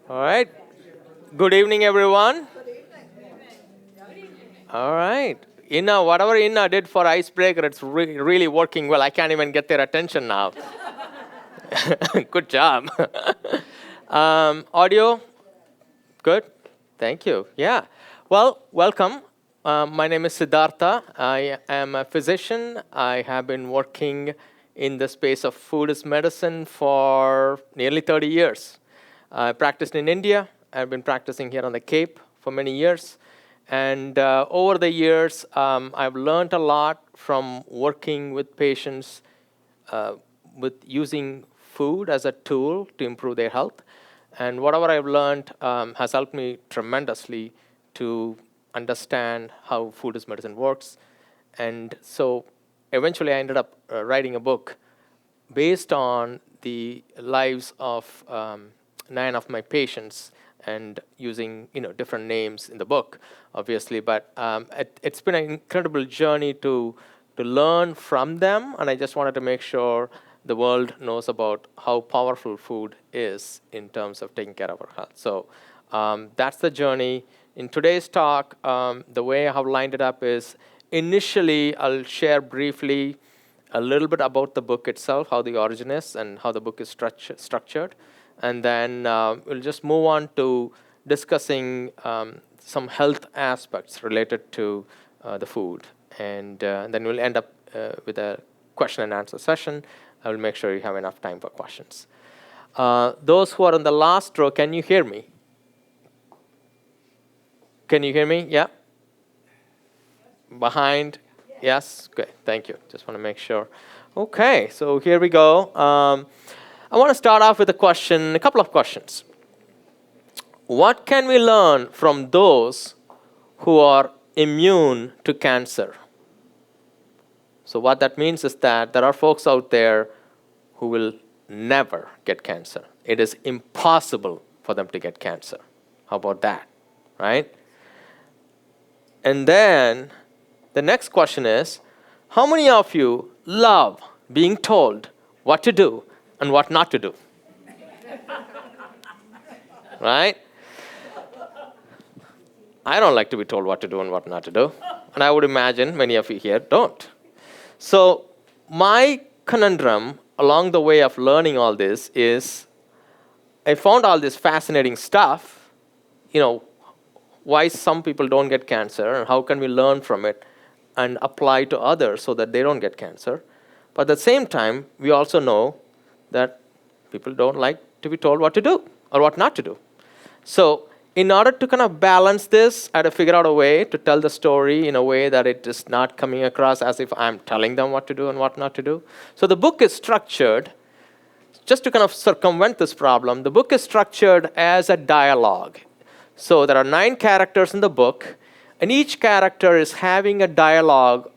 All right. Good evening, everyone. All right. Whatever Inna did for icebreaker, it's really working well. I can't even get their attention now. Good job. Audio, good. Thank you. Yeah. Well, welcome. My name is Siddhartha. I am a physician. I have been working in the space of Foodist medicine for nearly 30 years. I practiced in India. I've been practicing here on the Cape for many years. And over the years, I've learned a lot from working with patients with using food as a tool to improve their health. And whatever I've learned has helped me tremendously to understand how Foodist medicine works. And so eventually I ended up writing a book based on the lives of 9 of my patients and using different names in the book, obviously. But it's been an incredible journey to learn from them, and I just wanted to make sure the world knows about how powerful food is in terms of taking care of our health. So that's the journey. In today's talk, the way I have lined it up is initially I'll share briefly a little bit about the book itself, how the origin is, and how the book is structured. And then we'll just move on to discussing some health aspects related to the food. And then we'll end up with a question and answer session. I will make sure you have enough time for questions. Those who are in the last row, can you hear me? Can you hear me? Yeah? Behind? Yes? Good. Thank you. Just want to make sure. Okay, so here we go. I want to start off with a couple of questions. What can we learn from those who are immune to cancer? So what that means is that there are folks out there who will never get cancer. It is impossible for them to get cancer. How about that, right? And then the next question is, how many of you love being told what to do and what not to do? Right? I don't like to be told what to do and what not to do. And I would imagine many of you here don't. So my conundrum along the way of learning all this is I found all this fascinating stuff, why some people don't get cancer and how can we learn from it and apply to others so that they don't get cancer. But at the same time, we also know that people don't like to be told what to do or what not to do. So in order to kind of balance this, I had to figure out a way to tell the story in a way that it is not coming across as if I'm telling them what to do and what not to do. So the book is structured, just to kind of circumvent this problem, the book is structured as a dialogue. So there are 9 characters in the book, and each character is having a dialogue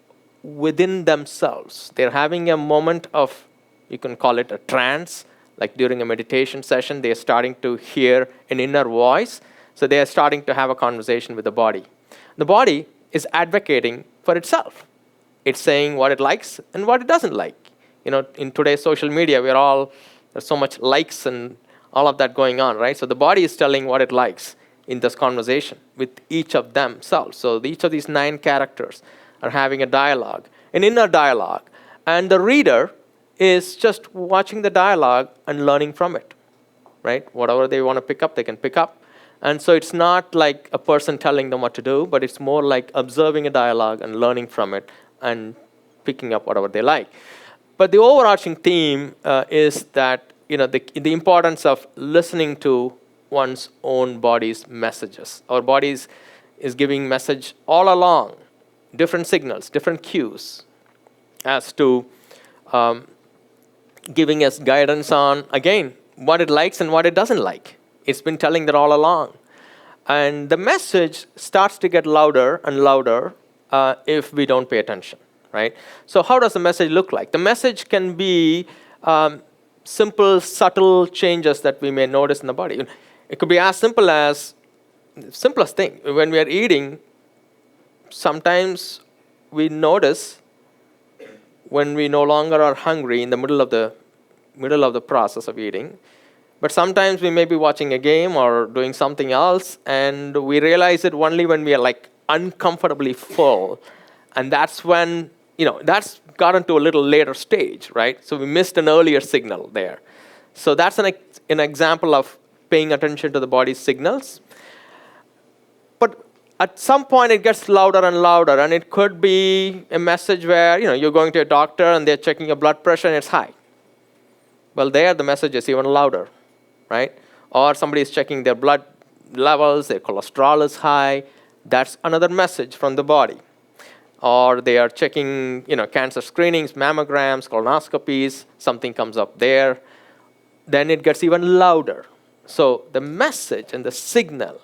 within themselves. They're having a moment of, you can call it a trance, like during a meditation session, they're starting to hear an inner voice. So they are starting to have a conversation with the body. The body is advocating for itself. It's saying what it likes and what it doesn't like. In today's social media, there's so much likes and all of that going on, right? So the body is telling what it likes in this conversation with each of themselves. So each of these 9 characters are having a dialogue, an inner dialogue. And the reader is just watching the dialogue and learning from it, right? Whatever they want to pick up, they can pick up. And so it's not like a person telling them what to do, but it's more like observing a dialogue and learning from it and picking up whatever they like. But the overarching theme is that the importance of listening to one's own body's messages. Our bodies is giving message all along, different signals, different cues as to giving us guidance on, again, what it likes and what it doesn't like. It's been telling that all along. And the message starts to get louder and louder if we don't pay attention, right? So how does the message look like? The message can be simple, subtle changes that we may notice in the body. It could be as simple as, simplest thing, when we are eating, sometimes we notice when we no longer are hungry in the middle of the process of eating. But sometimes we may be watching a game or doing something else, and we realize it only when we are like uncomfortably full. And that's when, that's gotten to a little later stage, right? So we missed an earlier signal there. So that's an example of paying attention to the body's signals. But at some point it gets louder and louder, and it could be a message where, you're going to a doctor and they're checking your blood pressure and it's high. Well, there the message is even louder, right? Or somebody is checking their blood levels, their cholesterol is high. That's another message from the body. Or they are checking, cancer screenings, mammograms, colonoscopies, something comes up there. Then it gets even louder. So the message and the signal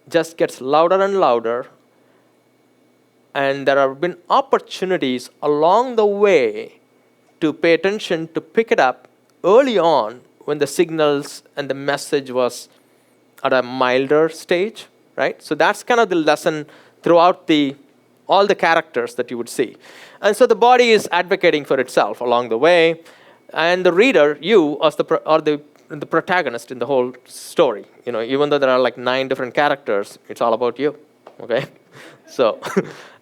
just gets louder and louder. And there have been opportunities along the way to pay attention, to pick it up early on when the signals and the message was at a milder stage, right? So that's kind of the lesson throughout all the characters that you would see. And so the body is advocating for itself along the way. And the reader, you, are the protagonist in the whole story. Even though there are like 9 different characters, it's all about you, okay? So,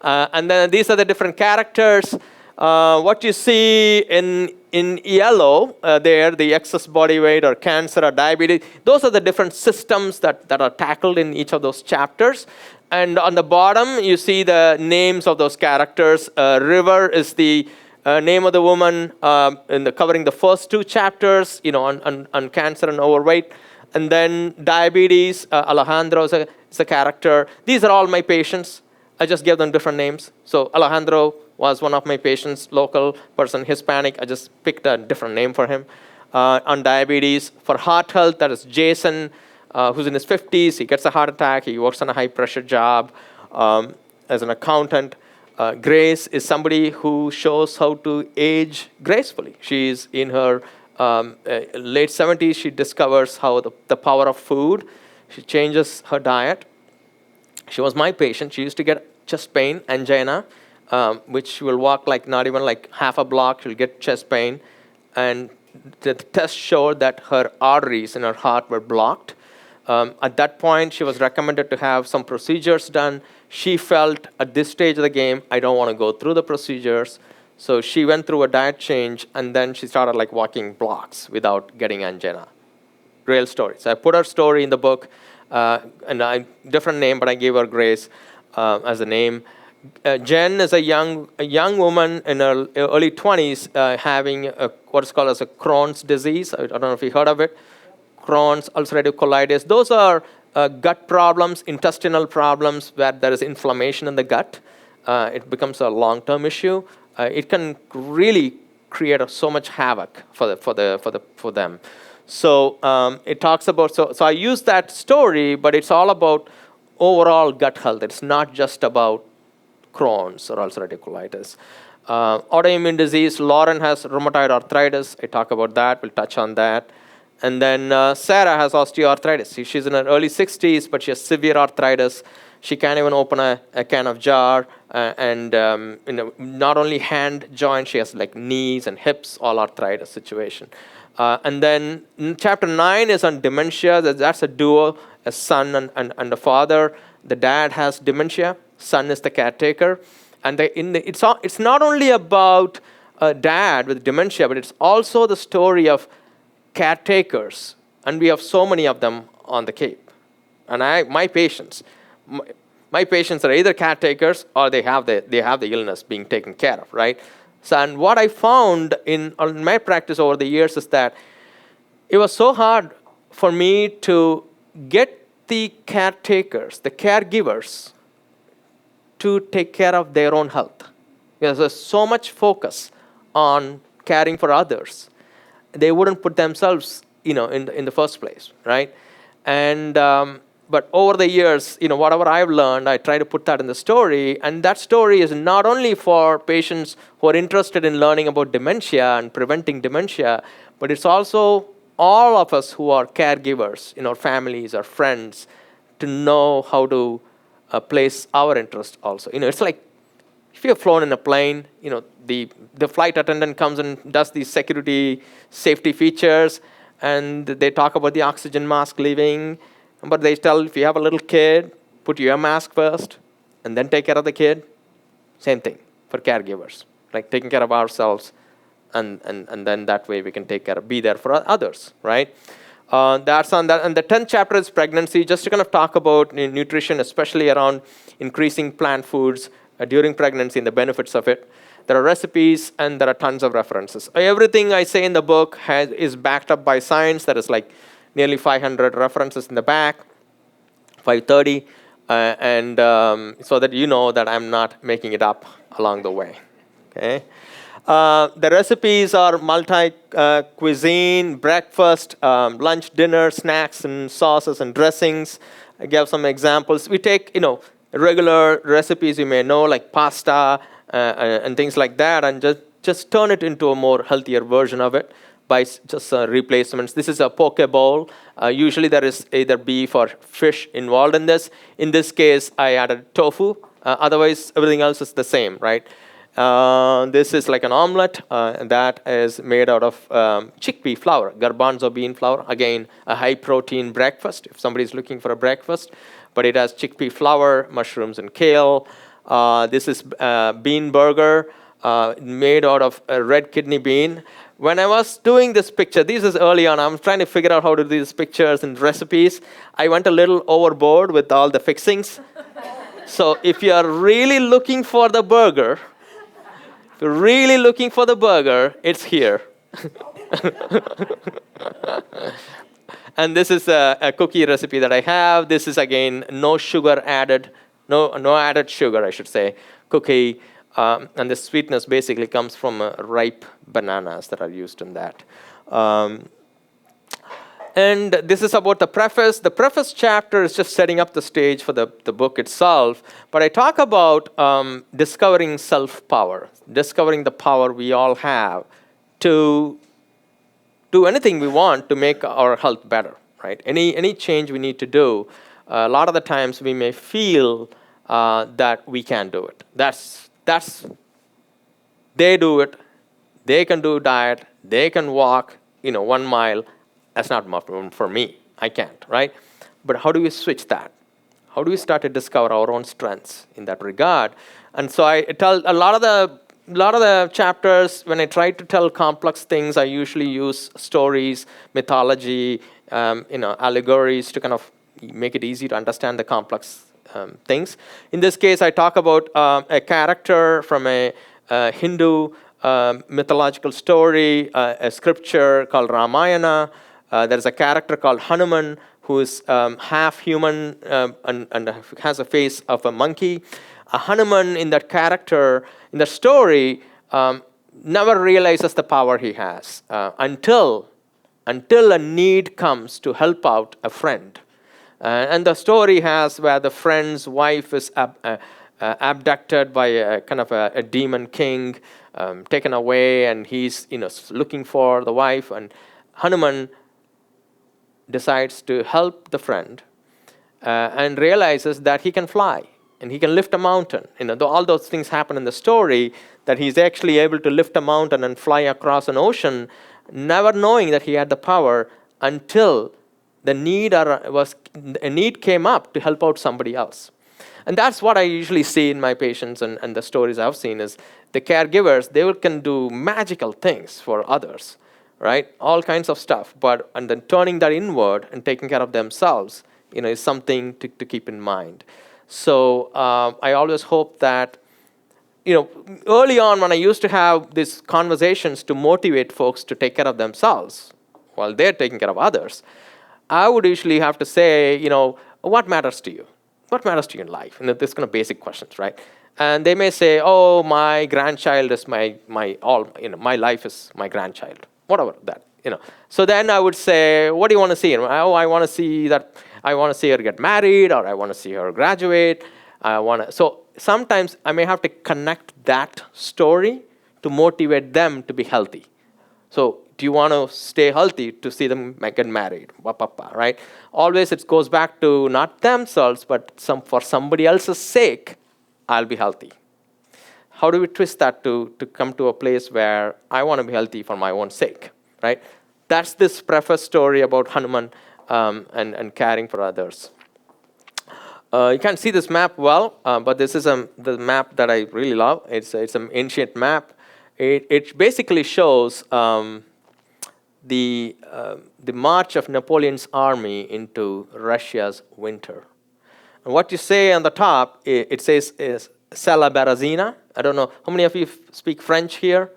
and then these are the different characters. What you see in yellow there, the excess body weight or cancer or diabetes, those are the different systems that are tackled in each of those chapters. And on the bottom, you see the names of those characters. River is the name of the woman covering the first 2 chapters, on cancer and overweight. And then diabetes, Alejandro is a character. These are all my patients. I just gave them different names. So Alejandro was one of my patients, local person, Hispanic. I just picked a different name for him. On diabetes, for heart health, that is Jason, who's in his 50s. He gets a heart attack. He works on a high-pressure job as an accountant. Grace is somebody who shows how to age gracefully. She's in her late 70s. She discovers how the power of food. She changes her diet. She was my patient. She used to get chest pain, angina, which she will walk not even half a block. She'll get chest pain. And the test showed that her arteries in her heart were blocked. At that point, she was recommended to have some procedures done. She felt at this stage of the game, I don't want to go through the procedures. So she went through a diet change, and then she started walking blocks without getting angina. Real story. So I put her story in the book, and a different name, but I gave her Grace as a name. Jen is a young woman in her early 20s having what is called as a Crohn's disease. I don't know if you heard of it. Crohn's, ulcerative colitis. Those are gut problems, intestinal problems where there is inflammation in the gut. It becomes a long-term issue. It can really create so much havoc for them. So it talks about. So I use that story, but it's all about overall gut health. It's not just about Crohn's or ulcerative colitis. Autoimmune disease. Lauren has rheumatoid arthritis. I talk about that. We'll touch on that. And then Sarah has osteoarthritis. She's in her early 60s, but she has severe arthritis. She can't even open a can of jar. And not only hand joints, she has knees and hips, all arthritis situation. And then chapter 9 is on dementia. That's a duo, a son and a father. The dad has dementia. Son is the caretaker. And it's not only about a dad with dementia, but it's also the story of caretakers, and we have so many of them on the Cape. And my patients are either caretakers or they have the illness being taken care of, right? So, and what I found in my practice over the years is that it was so hard for me to get the caretakers, the caregivers, to take care of their own health. Because there's so much focus on caring for others. They wouldn't put themselves, in the first place, right? And but over the years, whatever I've learned, I try to put that in the story. And that story is not only for patients who are interested in learning about dementia and preventing dementia, but it's also all of us who are caregivers in our families, our friends, to know how to place our interest also. It's like if you've flown in a plane, the flight attendant comes and does these security safety features, and they talk about the oxygen mask leaving, but they tell if you have a little kid, put your mask first, and then take care of the kid. Same thing for caregivers, like taking care of ourselves, and then that way we can be there for others, right? That's on that. And the 10th chapter is pregnancy, just to kind of talk about nutrition, especially around increasing plant foods during pregnancy and the benefits of it. There are recipes and there are tons of references. Everything I say in the book is backed up by science. There is like nearly 500 references in the back, 530, so that you know that I'm not making it up along the way. Okay. The recipes are multi-cuisine, breakfast, lunch, dinner, snacks, and sauces and dressings. I gave some examples. We take, regular recipes you may know, like pasta and things like that, and just turn it into a more healthier version of it by just replacements. This is a poke bowl. Usually there is either beef or fish involved in this. In this case, I added tofu. Otherwise, everything else is the same, right? This is like an omelet that is made out of chickpea flour, garbanzo bean flour. Again, a high-protein breakfast if somebody's looking for a breakfast. But it has chickpea flour, mushrooms, and kale. This is bean burger made out of a red kidney bean. When I was doing this picture, this is early on, I'm trying to figure out how to do these pictures and recipes. I went a little overboard with all the fixings. So if you are really looking for the burger, it's here. And this is a cookie recipe that I have. This is, again, no added sugar, I should say, cookie. And the sweetness basically comes from ripe bananas that are used in that. And this is about the preface. The preface chapter is just setting up the stage for the book itself. But I talk about discovering self-power, discovering the power we all have to do anything we want to make our health better, right? Any change we need to do, a lot of the times we may feel that we can't do it. They do it. They can do diet. They can walk, 1 mile. That's not for me. I can't, right? But how do we switch that? How do we start to discover our own strengths in that regard? And so I tell a lot of the chapters, when I try to tell complex things, I usually use stories, mythology, allegories to kind of make it easy to understand the complex things. In this case, I talk about a character from a Hindu mythological story, a scripture called Ramayana. There's a character called Hanuman who is half human and has a face of a monkey. Hanuman in that character, in the story, never realizes the power he has until a need comes to help out a friend. And the story has where the friend's wife is abducted by a kind of a demon king, taken away, and he's looking for the wife. And Hanuman decides to help the friend and realizes that he can fly and he can lift a mountain. All those things happen in the story, that he's actually able to lift a mountain and fly across an ocean, never knowing that he had the power until a need came up to help out somebody else. And that's what I usually see in my patients and the stories I've seen is the caregivers, they can do magical things for others, right? All kinds of stuff. And then turning that inward and taking care of themselves, is something to keep in mind. So I always hope that, early on when I used to have these conversations to motivate folks to take care of themselves while they're taking care of others, I would usually have to say, what matters to you? What matters to you in life? And this kind of basic questions, right? And they may say, oh, my grandchild is my life is my grandchild. Whatever that, So then I would say, what do you want to see? Oh, I want to see her get married, or I want to see her graduate. So sometimes I may have to connect that story to motivate them to be healthy. So do you want to stay healthy to see them get married? Right? Always it goes back to not themselves, but for somebody else's sake, I'll be healthy. How do we twist that to come to a place where I want to be healthy for my own sake, right? that's this preface story about Hanuman and caring for others. You can't see this map well, but this is the map that I really love. It's an ancient map. It basically shows the march of Napoleon's army into Russia's winter. And what you say on the top, it says is Sala Berezina. I don't know. How many of you speak French here?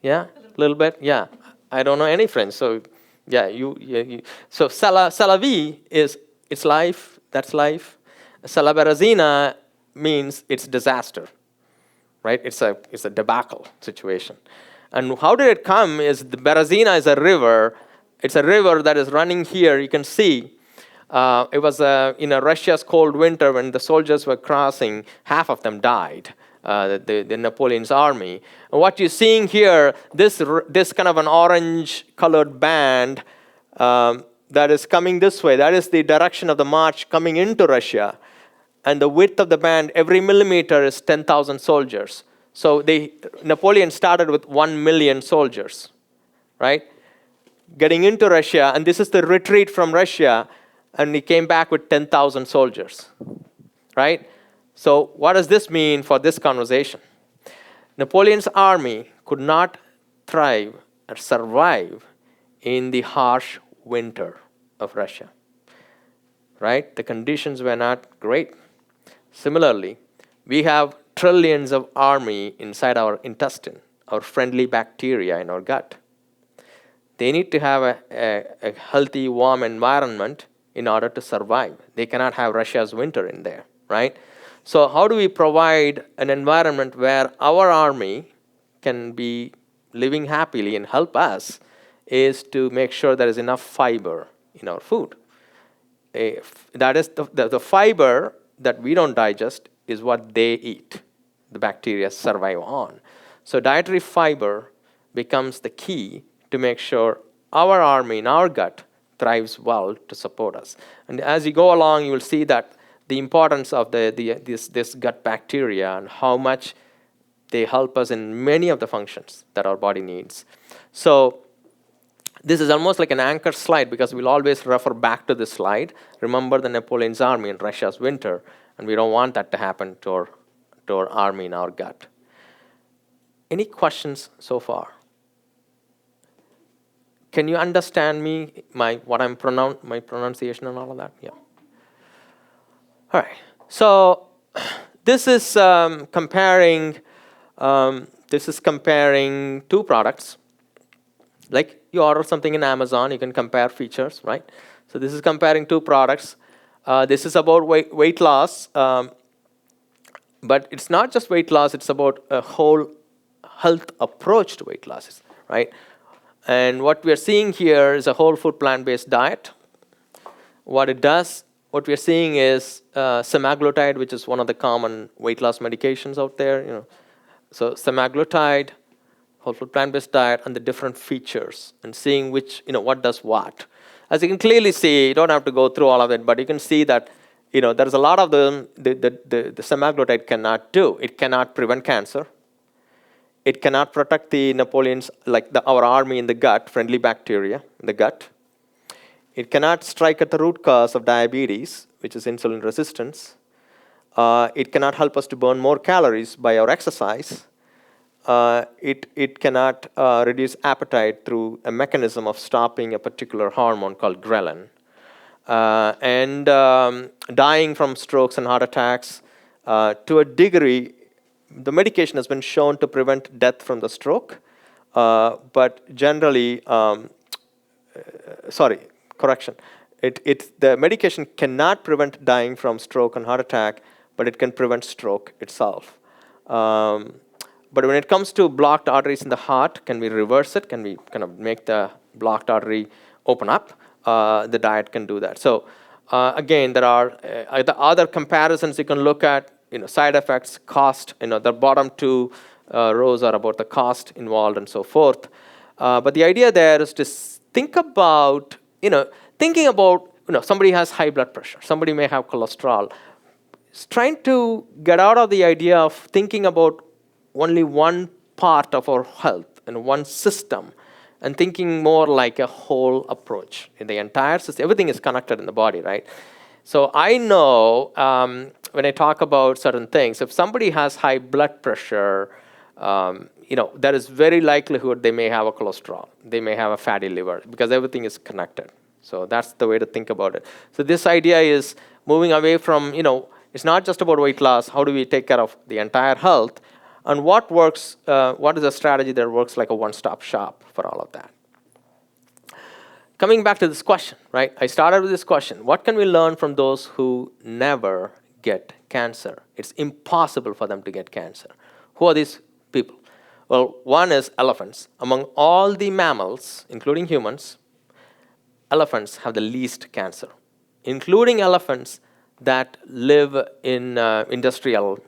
Yeah, a little bit. Yeah, I don't know any French, so yeah, you. So Sala vie is it's life. That's life. Sala Berezina means it's disaster, right? It's a debacle situation. And how did it come? Is the Berezina is a river. It's a river that is running here. You can see. It was in a Russia's cold winter when the soldiers were crossing. Half of them died. The Napoleon's army. And what you're seeing here, this kind of an orange-colored band that is coming this way. That is the direction of the march coming into Russia. And the width of the band, every millimeter is 10,000 soldiers. So Napoleon started with 1 million soldiers, right? Getting into Russia, and this is the retreat from Russia, and he came back with 10,000 soldiers, right? So what does this mean for this conversation? Napoleon's army could not thrive or survive in the harsh winter of Russia, right? The conditions were not great. Similarly, we have trillions of army inside our intestine, our friendly bacteria in our gut. They need to have a healthy, warm environment in order to survive. They cannot have Russia's winter in there, right? So how do we provide an environment where our army can be living happily and help us is to make sure there is enough fiber in our food. That is the fiber that we don't digest is what they eat. The bacteria survive on. So dietary fiber becomes the key to make sure our army in our gut thrives well to support us. And as you go along, you will see that the importance of this gut bacteria and how much they help us in many of the functions that our body needs. So this is almost like an anchor slide because we'll always refer back to this slide. Remember the Napoleon's army in Russia's winter, and we don't want that to happen to our army in our gut. Any questions so far? Can you understand me, my pronunciation and all of that? Yeah. All right. So this is comparing two products. Like you order something in Amazon, you can compare features, right? So this is comparing two products. This is about weight loss, but it's not just weight loss. It's about a whole health approach to weight loss, right? And what we are seeing here is a whole food plant-based diet. What it does, what we are seeing is semaglutide, which is one of the common weight loss medications out there. So semaglutide, whole food plant-based diet, and the different features, and seeing which, what does what. As you can clearly see, you don't have to go through all of it, but you can see that, there's a lot of them the semaglutide cannot do. It cannot prevent cancer. It cannot protect the Napoleon's, our army in the gut, friendly bacteria in the gut. It cannot strike at the root cause of diabetes, which is insulin resistance. It cannot help us to burn more calories by our exercise. It cannot reduce appetite through a mechanism of stopping a particular hormone called ghrelin. And dying from strokes and heart attacks, to a degree, the medication has been shown to prevent death from the stroke, but generally, the medication cannot prevent dying from stroke and heart attack, but it can prevent stroke itself. But when it comes to blocked arteries in the heart, can we reverse it? Can we kind of make the blocked artery open up? The diet can do that. So again, there are the other comparisons you can look at. Side effects, cost. The bottom two rows are about the cost involved and so forth. But the idea there is to think about, somebody has high blood pressure. Somebody may have cholesterol. It's trying to get out of the idea of thinking about only one part of our health and one system, and thinking more like a whole approach. In the entire system, everything is connected in the body, right? So I know when I talk about certain things, if somebody has high blood pressure, there is very likelihood they may have a cholesterol, they may have a fatty liver, because everything is connected. So that's the way to think about it. So this idea is moving away from, it's not just about weight loss. How do we take care of the entire health? And what works, what is a strategy that works like a one-stop shop for all of that? Coming back to this question, right? I started with this question. What can we learn from those who never get cancer? It's impossible for them to get cancer. Who are these people? Well, one is elephants. Among all the mammals, including humans, elephants have the least cancer, including elephants that live in industrial,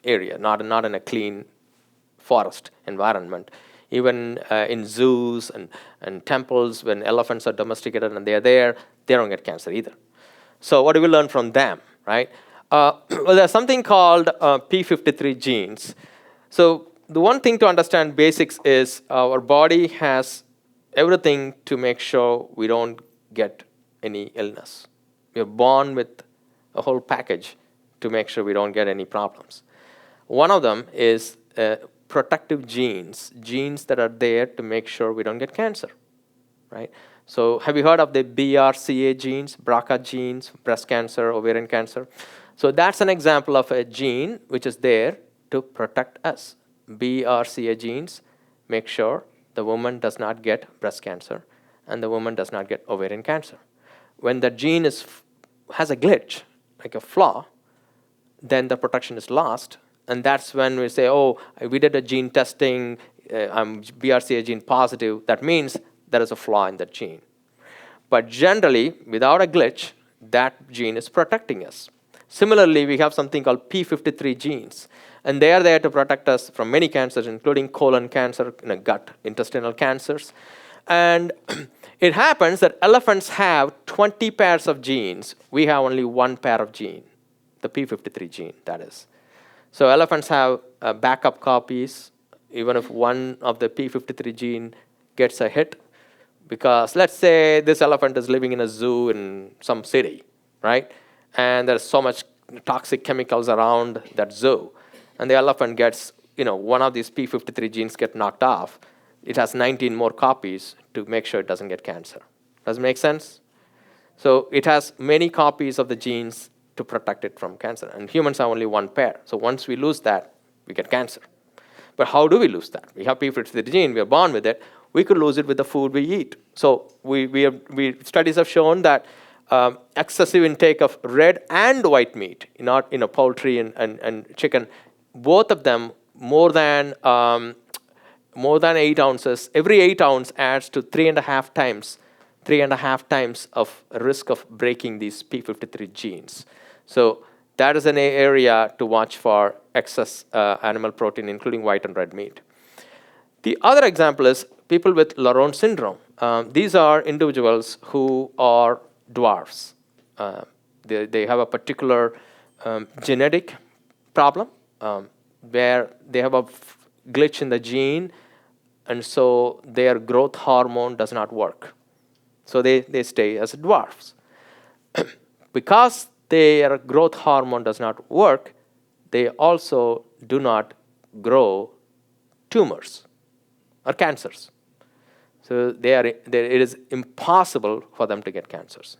area, not in a clean forest environment. Even in zoos and temples, when elephants are domesticated and they're there, they don't get cancer either. So what do we learn from them, right? Well, there's something called P53 genes. So the one thing to understand basics is our body has everything to make sure we don't get any illness. We're born with a whole package to make sure we don't get any problems. One of them is protective genes that are there to make sure we don't get cancer, right? So have you heard of the BRCA genes, BRCA genes, breast cancer, ovarian cancer? So that's an example of a gene which is there to protect us. BRCA genes make sure the woman does not get breast cancer and the woman does not get ovarian cancer. When the gene has a glitch, like a flaw, then the protection is lost. And that's when we say, oh, we did a gene testing, I'm BRCA gene positive. That means there is a flaw in that gene. But generally, without a glitch, that gene is protecting us. Similarly, we have something called P53 genes. And they are there to protect us from many cancers, including colon cancer, gut, intestinal cancers. And it happens that elephants have 20 pairs of genes. We have only one pair of gene, the P53 gene, that is. So elephants have backup copies, even if one of the P53 gene gets a hit. Because let's say this elephant is living in a zoo in some city, right? And there's so much toxic chemicals around that zoo. And the elephant gets, one of these P53 genes get knocked off. It has 19 more copies to make sure it doesn't get cancer. Does it make sense? So it has many copies of the genes to protect it from cancer. And humans have only one pair. So once we lose that, we get cancer. But how do we lose that? We have P53 gene, we are born with it. We could lose it with the food we eat. So studies have shown that excessive intake of red and white meat, not poultry and chicken, both of them more than 8 ounces. Every 8 ounces adds to 3.5 times of risk of breaking these P53 genes. So that is an area to watch for excess animal protein, including white and red meat. The other example is people with Laron syndrome. These are individuals who are dwarfs. They have a particular genetic problem where they have a glitch in the gene, and so their growth hormone does not work. So they stay as dwarfs. Because their growth hormone does not work, they also do not grow tumors or cancers. So it is impossible for them to get cancers,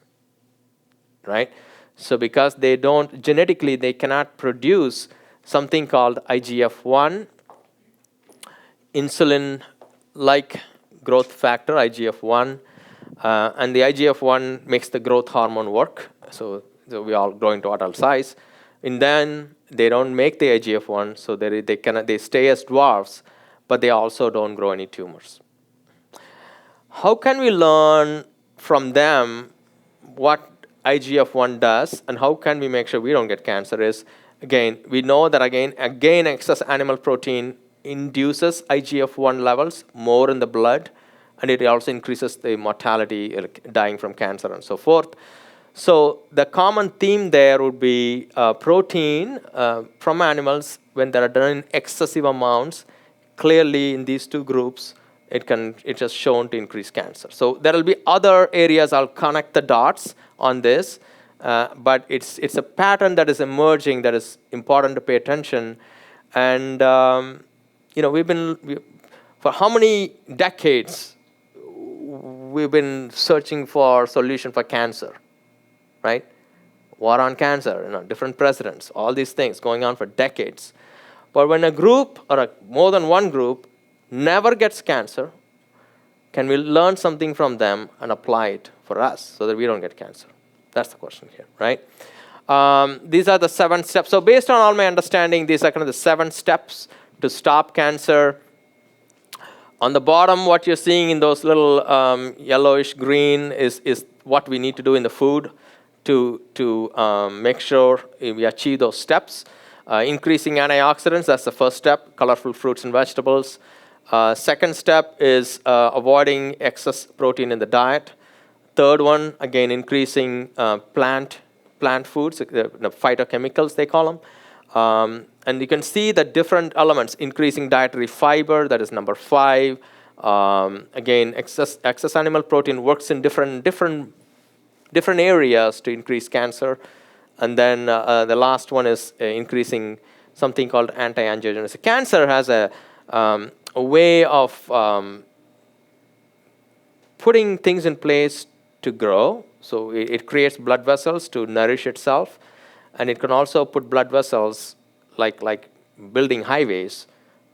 right? So because genetically they cannot produce something called IGF-1, insulin-like growth factor, IGF-1, and the IGF-1 makes the growth hormone work. So we all grow into adult size. And then they don't make the IGF-1, so they stay as dwarfs, but they also don't grow any tumors. How can we learn from them what IGF-1 does, and how can we make sure we don't get cancer? Is, again, we know that again excess animal protein induces IGF-1 levels more in the blood, and it also increases the mortality, like dying from cancer and so forth. So the common theme there would be protein from animals when they are done in excessive amounts. Clearly, in these two groups, it's just shown to increase cancer. So there will be other areas. I'll connect the dots on this, but it's a pattern that is emerging that is important to pay attention. And for how many decades we've been searching for solution for cancer, right? War on cancer, different presidents, all these things going on for decades. But when a group or more than one group never gets cancer, can we learn something from them and apply it for us so that we don't get cancer? That's the question here, right? These are the 7 steps. So based on all my understanding, these are kind of the 7 steps to stop cancer. On the bottom, what you're seeing in those little yellowish green is what we need to do in the food to make sure we achieve those steps. Increasing antioxidants, that's the first step, colorful fruits and vegetables. Second step is avoiding excess protein in the diet. Third one, again, increasing plant foods, the phytochemicals they call them. And you can see the different elements, increasing dietary fiber, that is number 5. Again, excess animal protein works in different areas to increase cancer. And then the last one is increasing something called anti-angiogenesis. Cancer has a way of putting things in place to grow. So it creates blood vessels to nourish itself. And it can also put blood vessels, like building highways,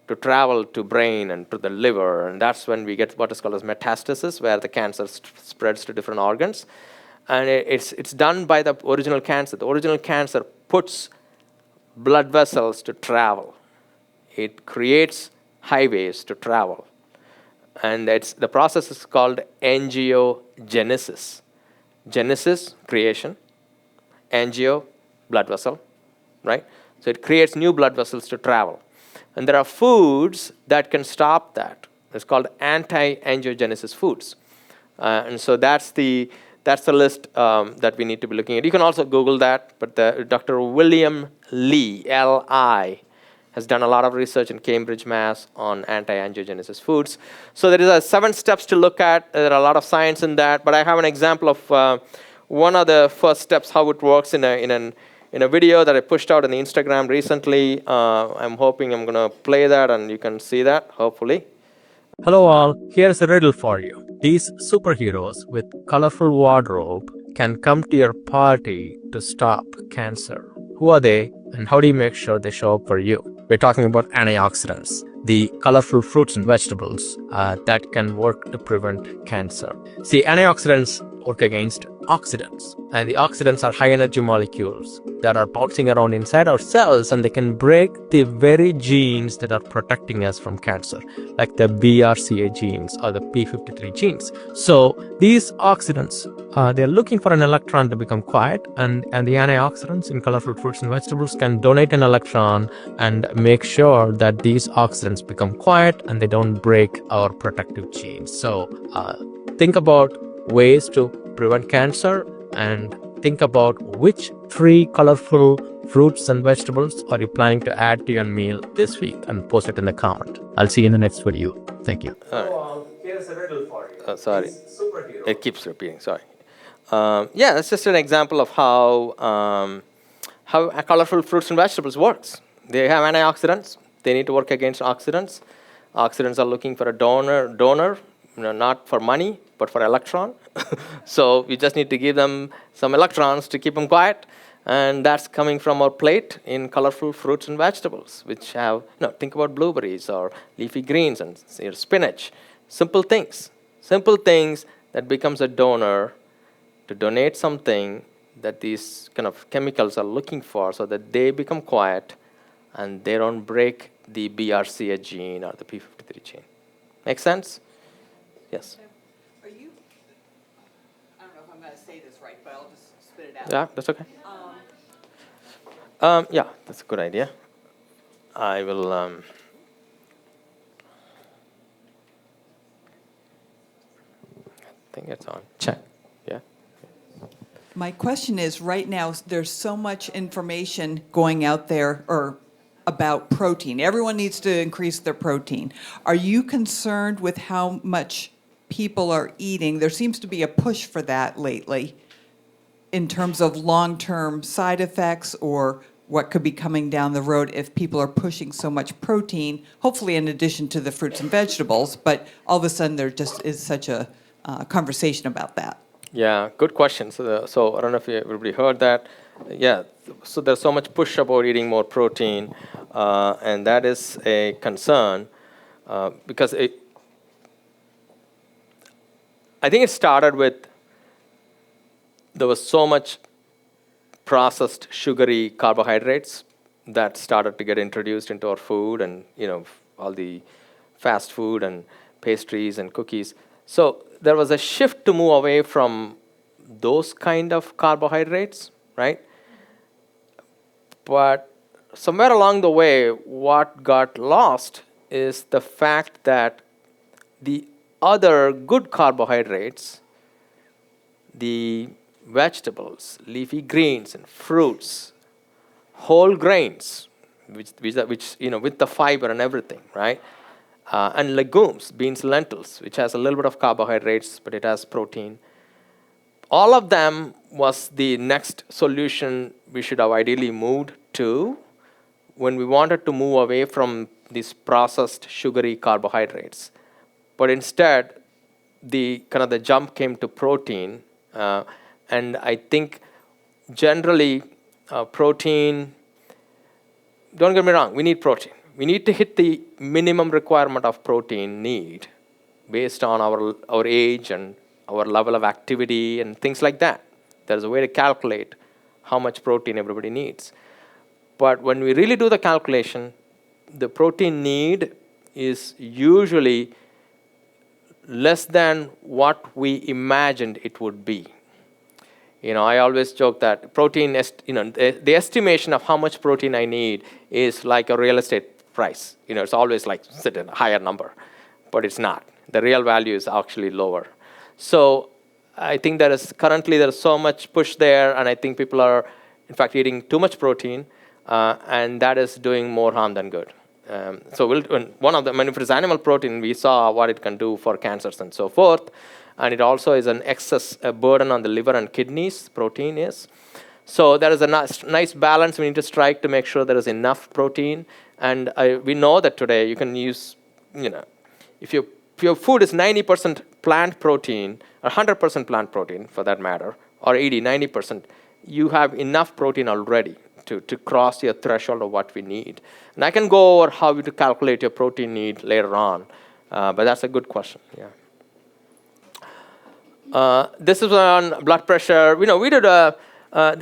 to travel to brain and to the liver. And that's when we get what is called as metastasis, where the cancer spreads to different organs. And it's done by the original cancer. The original cancer puts blood vessels to travel. It creates highways to travel. And the process is called angiogenesis. Genesis, creation. Angio, blood vessel, right? So it creates new blood vessels to travel. And there are foods that can stop that. It's called anti-angiogenesis foods. And so that's the list that we need to be looking at. You can also Google that, but Dr. William Lee, L-I, has done a lot of research in Cambridge, Mass. On anti-angiogenesis foods. So there is 7 steps to look at. There are a lot of science in that, but I have an example of one of the first steps, how it works in a video that I pushed out on the Instagram recently. I'm hoping I'm going to play that and you can see that, hopefully. Hello all, here's a riddle for you. These superheroes with colorful wardrobe can come to your party to stop cancer. Who are they and how do you make sure they show up for you? We're talking about antioxidants, the colorful fruits and vegetables that can work to prevent cancer. See, antioxidants work against oxidants, and the oxidants are high energy molecules that are bouncing around inside our cells, and they can break the very genes that are protecting us from cancer, like the BRCA genes or the P53 genes. So these oxidants, they're looking for an electron to become quiet, and the antioxidants in colorful fruits and vegetables can donate an electron and make sure that these oxidants become quiet and they don't break our protective genes. So think about ways to prevent cancer and think about which 3 colorful fruits and vegetables are you planning to add to your meal this week, and post it in the comment. I'll see you in the next video. Thank you. Here's a riddle for you. Sorry. It keeps repeating, sorry. Yeah, that's just an example of how colorful fruits and vegetables works. They have antioxidants. They need to work against oxidants. Oxidants are looking for a donor, not for money, but for electron. So we just need to give them some electrons to keep them quiet. And that's coming from our plate in colorful fruits and vegetables, which have, think about blueberries or leafy greens and spinach. Simple things that becomes a donor to donate something that these kind of chemicals are looking for so that they become quiet and they don't break the BRCA gene or the P53 gene. Make sense? Yes. Are you, I don't know if I'm going to say this right, but I'll just spit it out. Yeah, that's okay. Yeah, that's a good idea. I will. I think it's on. Check. Yeah. My question is, right now, there's so much information going out there, or about protein. Everyone needs to increase their protein. Are you concerned with how much people are eating? There seems to be a push for that lately in terms of long-term side effects or what could be coming down the road if people are pushing so much protein, hopefully in addition to the fruits and vegetables, but all of a sudden there just is such a conversation about that. Yeah, good question. So I don't know if everybody heard that. Yeah, so there's so much push about eating more protein, and that is a concern because I think it started with there was so much processed sugary carbohydrates that started to get introduced into our food, and all the fast food and pastries and cookies. So there was a shift to move away from those kind of carbohydrates, right? But somewhere along the way, what got lost is the fact that the other good carbohydrates, the vegetables, leafy greens and fruits, whole grains, which with the fiber and everything, right? And legumes, beans, lentils, which has a little bit of carbohydrates, but it has protein. All of them was the next solution we should have ideally moved to when we wanted to move away from these processed sugary carbohydrates. But instead, the jump came to protein, and I think generally protein. Don't get me wrong, we need protein. We need to hit the minimum requirement of protein need based on our age and our level of activity and things like that. There's a way to calculate how much protein everybody needs. But when we really do the calculation, the protein need is usually less than what we imagined it would be. I always joke that protein, the estimation of how much protein I need is like a real estate price. It's always like set a higher number, but it's not. The real value is actually lower. So I think currently there is so much push there, and I think people are, in fact, eating too much protein, and that is doing more harm than good. So if it's animal protein, we saw what it can do for cancers and so forth. And it also is an excess burden on the liver and kidneys, protein is. So there is a nice balance we need to strike to make sure there is enough protein. And we know that today you can use, if your food is 90% plant protein, or 100% plant protein for that matter, or 80, 90%, you have enough protein already to cross your threshold of what we need. And I can go over how to calculate your protein need later on, but that's a good question, yeah. This is on blood pressure. We did there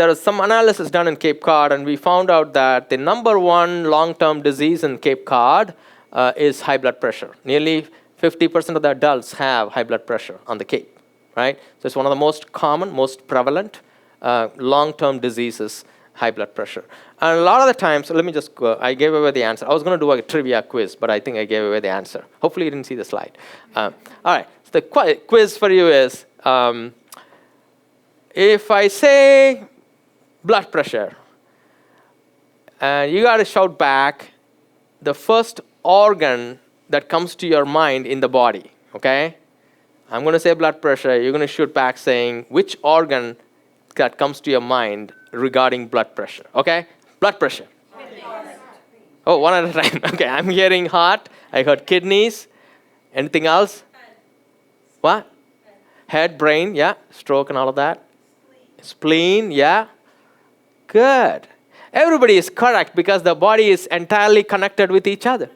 was some analysis done in Cape Cod, and we found out that the number one long-term disease in Cape Cod is high blood pressure. Nearly 50% of the adults have high blood pressure on the Cape, right? So it's one of the most common, most prevalent long-term diseases, high blood pressure. And a lot of the times, let me just go, I gave away the answer. I was going to do a trivia quiz, but I think I gave away the answer. Hopefully you didn't see the slide. All right, so the quiz for you is, if I say blood pressure, and you got to shout back the first organ that comes to your mind in the body, okay? I'm going to say blood pressure. You're going to shoot back saying which organ that comes to your mind regarding blood pressure, okay? Blood pressure. Oh, one at a time. Okay, I'm hearing heart. I heard kidneys. Anything else? What? Head, brain, yeah. Stroke and all of that. Spleen, yeah. Good. Everybody is correct because the body is entirely connected with each other.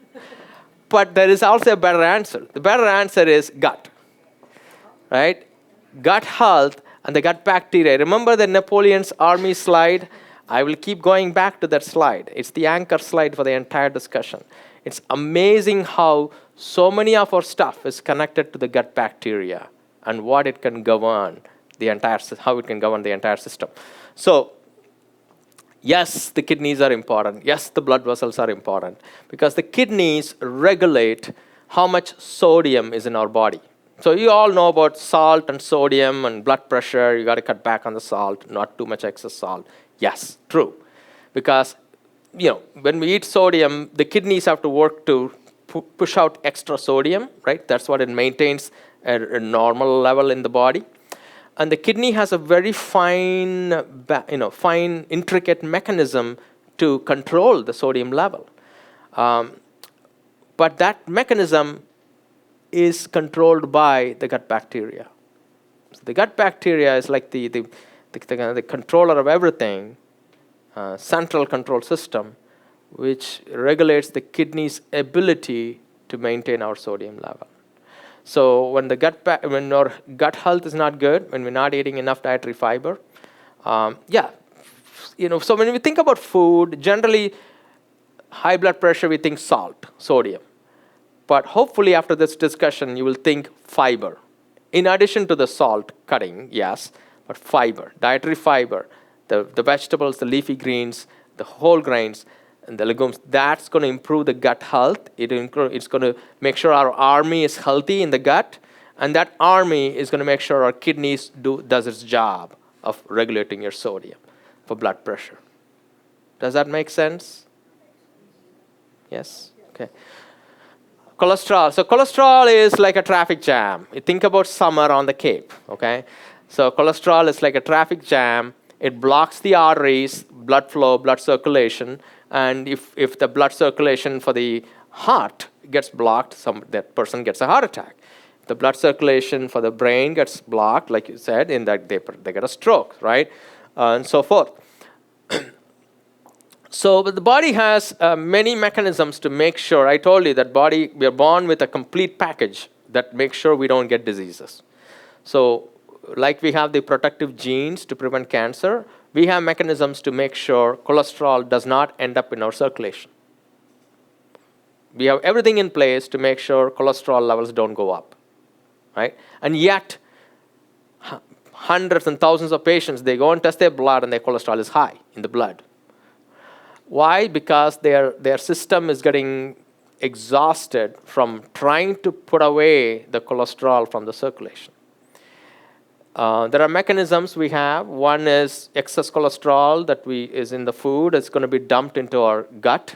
But there is also a better answer. The better answer is gut, right? Gut health and the gut bacteria. Remember the Napoleon's army slide? I will keep going back to that slide. It's the anchor slide for the entire discussion. It's amazing how so many of our stuff is connected to the gut bacteria and what it can govern how it can govern the entire system. So, yes, the kidneys are important. Yes, the blood vessels are important because the kidneys regulate how much sodium is in our body. So you all know about salt and sodium and blood pressure. You got to cut back on the salt, not too much excess salt. Yes, true. Because when we eat sodium, the kidneys have to work to push out extra sodium, right? That's what it maintains a normal level in the body. And the kidney has a very fine, fine, intricate mechanism to control the sodium level. But that mechanism is controlled by the gut bacteria. So the gut bacteria is like the controller of everything, central control system, which regulates the kidney's ability to maintain our sodium level. So when our gut health is not good, when we're not eating enough dietary fiber, so when we think about food, generally high blood pressure, we think salt, sodium. But hopefully after this discussion, you will think fiber. In addition to the salt cutting, yes, but fiber, dietary fiber, the vegetables, the leafy greens, the whole grains, and the legumes, that's going to improve the gut health. It's going to make sure our army is healthy in the gut, and that army is going to make sure our kidneys does its job of regulating your sodium for blood pressure. Does that make sense? Yes? Okay. Cholesterol. So cholesterol is like a traffic jam. You think about summer on the Cape, okay? So cholesterol is like a traffic jam. It blocks the arteries, blood flow, blood circulation. And if the blood circulation for the heart gets blocked, that person gets a heart attack. If the blood circulation for the brain gets blocked, like you said, in that they get a stroke, right? And so forth. So the body has many mechanisms to make sure. I told you that we are born with a complete package that makes sure we don't get diseases. So like we have the protective genes to prevent cancer, we have mechanisms to make sure cholesterol does not end up in our circulation. We have everything in place to make sure cholesterol levels don't go up, right? And yet, hundreds and thousands of patients, they go and test their blood and their cholesterol is high in the blood. Why? Because their system is getting exhausted from trying to put away the cholesterol from the circulation. There are mechanisms we have. One is excess cholesterol that is in the food. It's going to be dumped into our gut,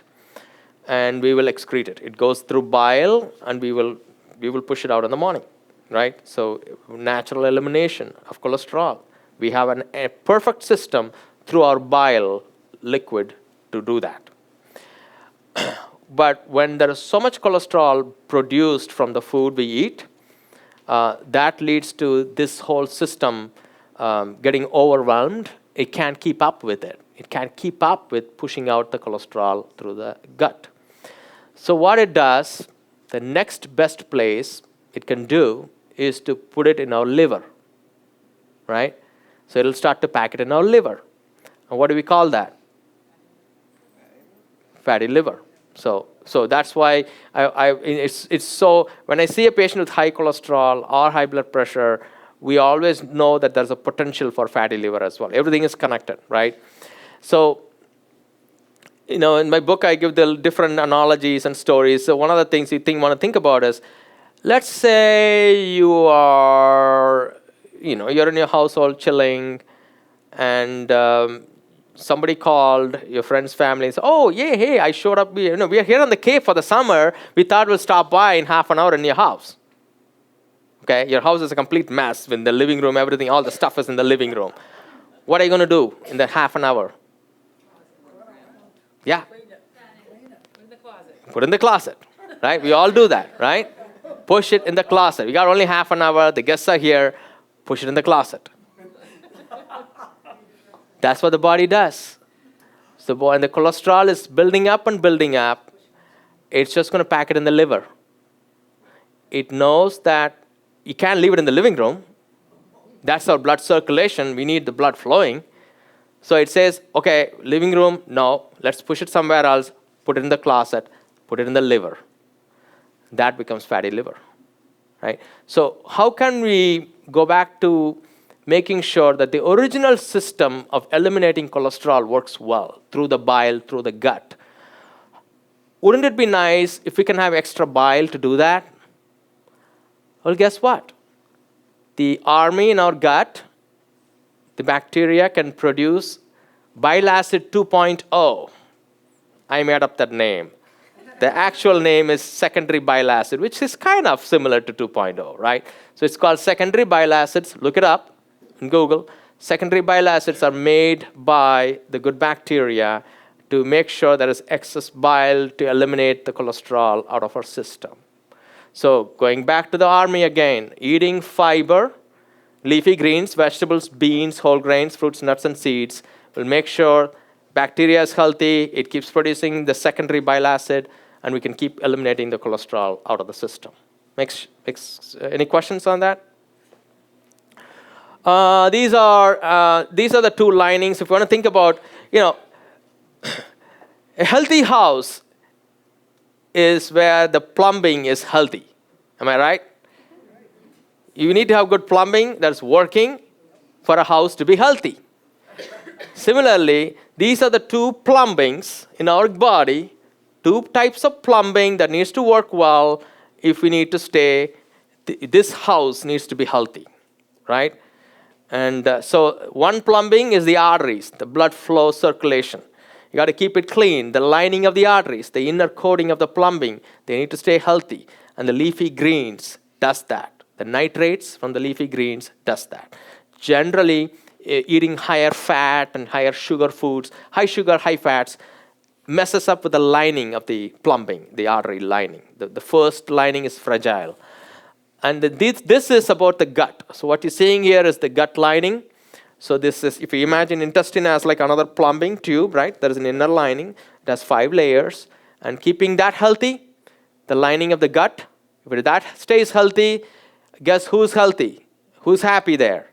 and we will excrete it. It goes through bile, and we will push it out in the morning, right? So natural elimination of cholesterol. We have a perfect system through our bile liquid to do that. But when there is so much cholesterol produced from the food we eat, that leads to this whole system getting overwhelmed. It can't keep up with it. It can't keep up with pushing out the cholesterol through the gut. So what it does, the next best place it can do is to put it in our liver, right? So it'll start to pack it in our liver. And what do we call that? Fatty liver. So that's why it's so, when I see a patient with high cholesterol or high blood pressure, we always know that there's a potential for fatty liver as well. Everything is connected, right? So, in my book, I give the different analogies and stories. So one of the things you want to think about is, let's say you are, you're in your household chilling, and somebody called your friend's family and said, "Oh, yeah, hey, I showed up. We are here on the Cape for the summer. We thought we'll stop by in half an hour in your house." Okay, your house is a complete mess. In the living room, everything, all the stuff is in the living room. What are you going to do in that half an hour? Yeah. Put it in the closet, right? We all do that, right? Push it in the closet. We got only half an hour. The guests are here. Push it in the closet. That's what the body does. So when the cholesterol is building up and building up, it's just going to pack it in the liver. It knows that you can't leave it in the living room. That's our blood circulation. We need the blood flowing. So it says, okay, living room, no, let's push it somewhere else, put it in the closet, put it in the liver. That becomes fatty liver, right? So how can we go back to making sure that the original system of eliminating cholesterol works well through the bile, through the gut? Wouldn't it be nice if we can have extra bile to do that? Well, guess what? The army in our gut, the bacteria can produce bile acid 2.0. I made up that name. The actual name is secondary bile acid, which is kind of similar to 2.0, right? So it's called secondary bile acids. Look it up in Google. Secondary bile acids are made by the good bacteria to make sure there is excess bile to eliminate the cholesterol out of our system. So going back to the army again, eating fiber, leafy greens, vegetables, beans, whole grains, fruits, nuts, and seeds will make sure bacteria is healthy, it keeps producing the secondary bile acid, and we can keep eliminating the cholesterol out of the system. Any questions on that? These are the two linings. If you want to think about, a healthy house is where the plumbing is healthy. Am I right? You need to have good plumbing that's working for a house to be healthy. Similarly, these are the two plumbings in our body, two types of plumbing that needs to work well if we need to stay, this house needs to be healthy, right? And so one plumbing is the arteries, the blood flow circulation. You got to keep it clean. The lining of the arteries, the inner coating of the plumbing, they need to stay healthy. And the leafy greens does that. The nitrates from the leafy greens does that. Generally, eating higher fat and higher sugar foods, high sugar, high fats, messes up with the lining of the plumbing, the artery lining. The first lining is fragile. And this is about the gut. So what you're seeing here is the gut lining. So this is, if you imagine intestine as like another plumbing tube, right? There is an inner lining. It has 5 layers. And keeping that healthy, the lining of the gut, if that stays healthy, guess who's healthy? Who's happy there?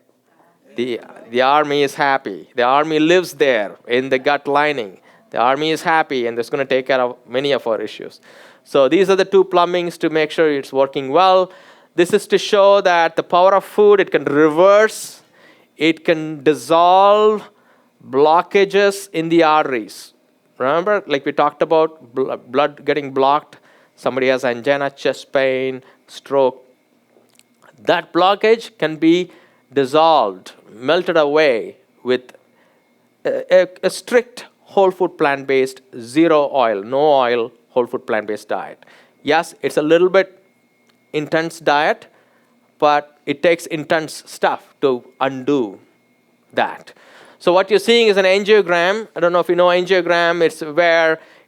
The army is happy. The army lives there in the gut lining. The army is happy, and it's going to take care of many of our issues. So these are the two plumbings to make sure it's working well. This is to show that the power of food, it can reverse, it can dissolve blockages in the arteries. Remember, like we talked about blood getting blocked. Somebody has angina, chest pain, stroke. That blockage can be dissolved, melted away with a strict whole food plant-based, zero oil, no oil, whole food plant-based diet. Yes, it's a little bit intense diet, but it takes intense stuff to undo that. So what you're seeing is an angiogram. I don't know if you know angiogram.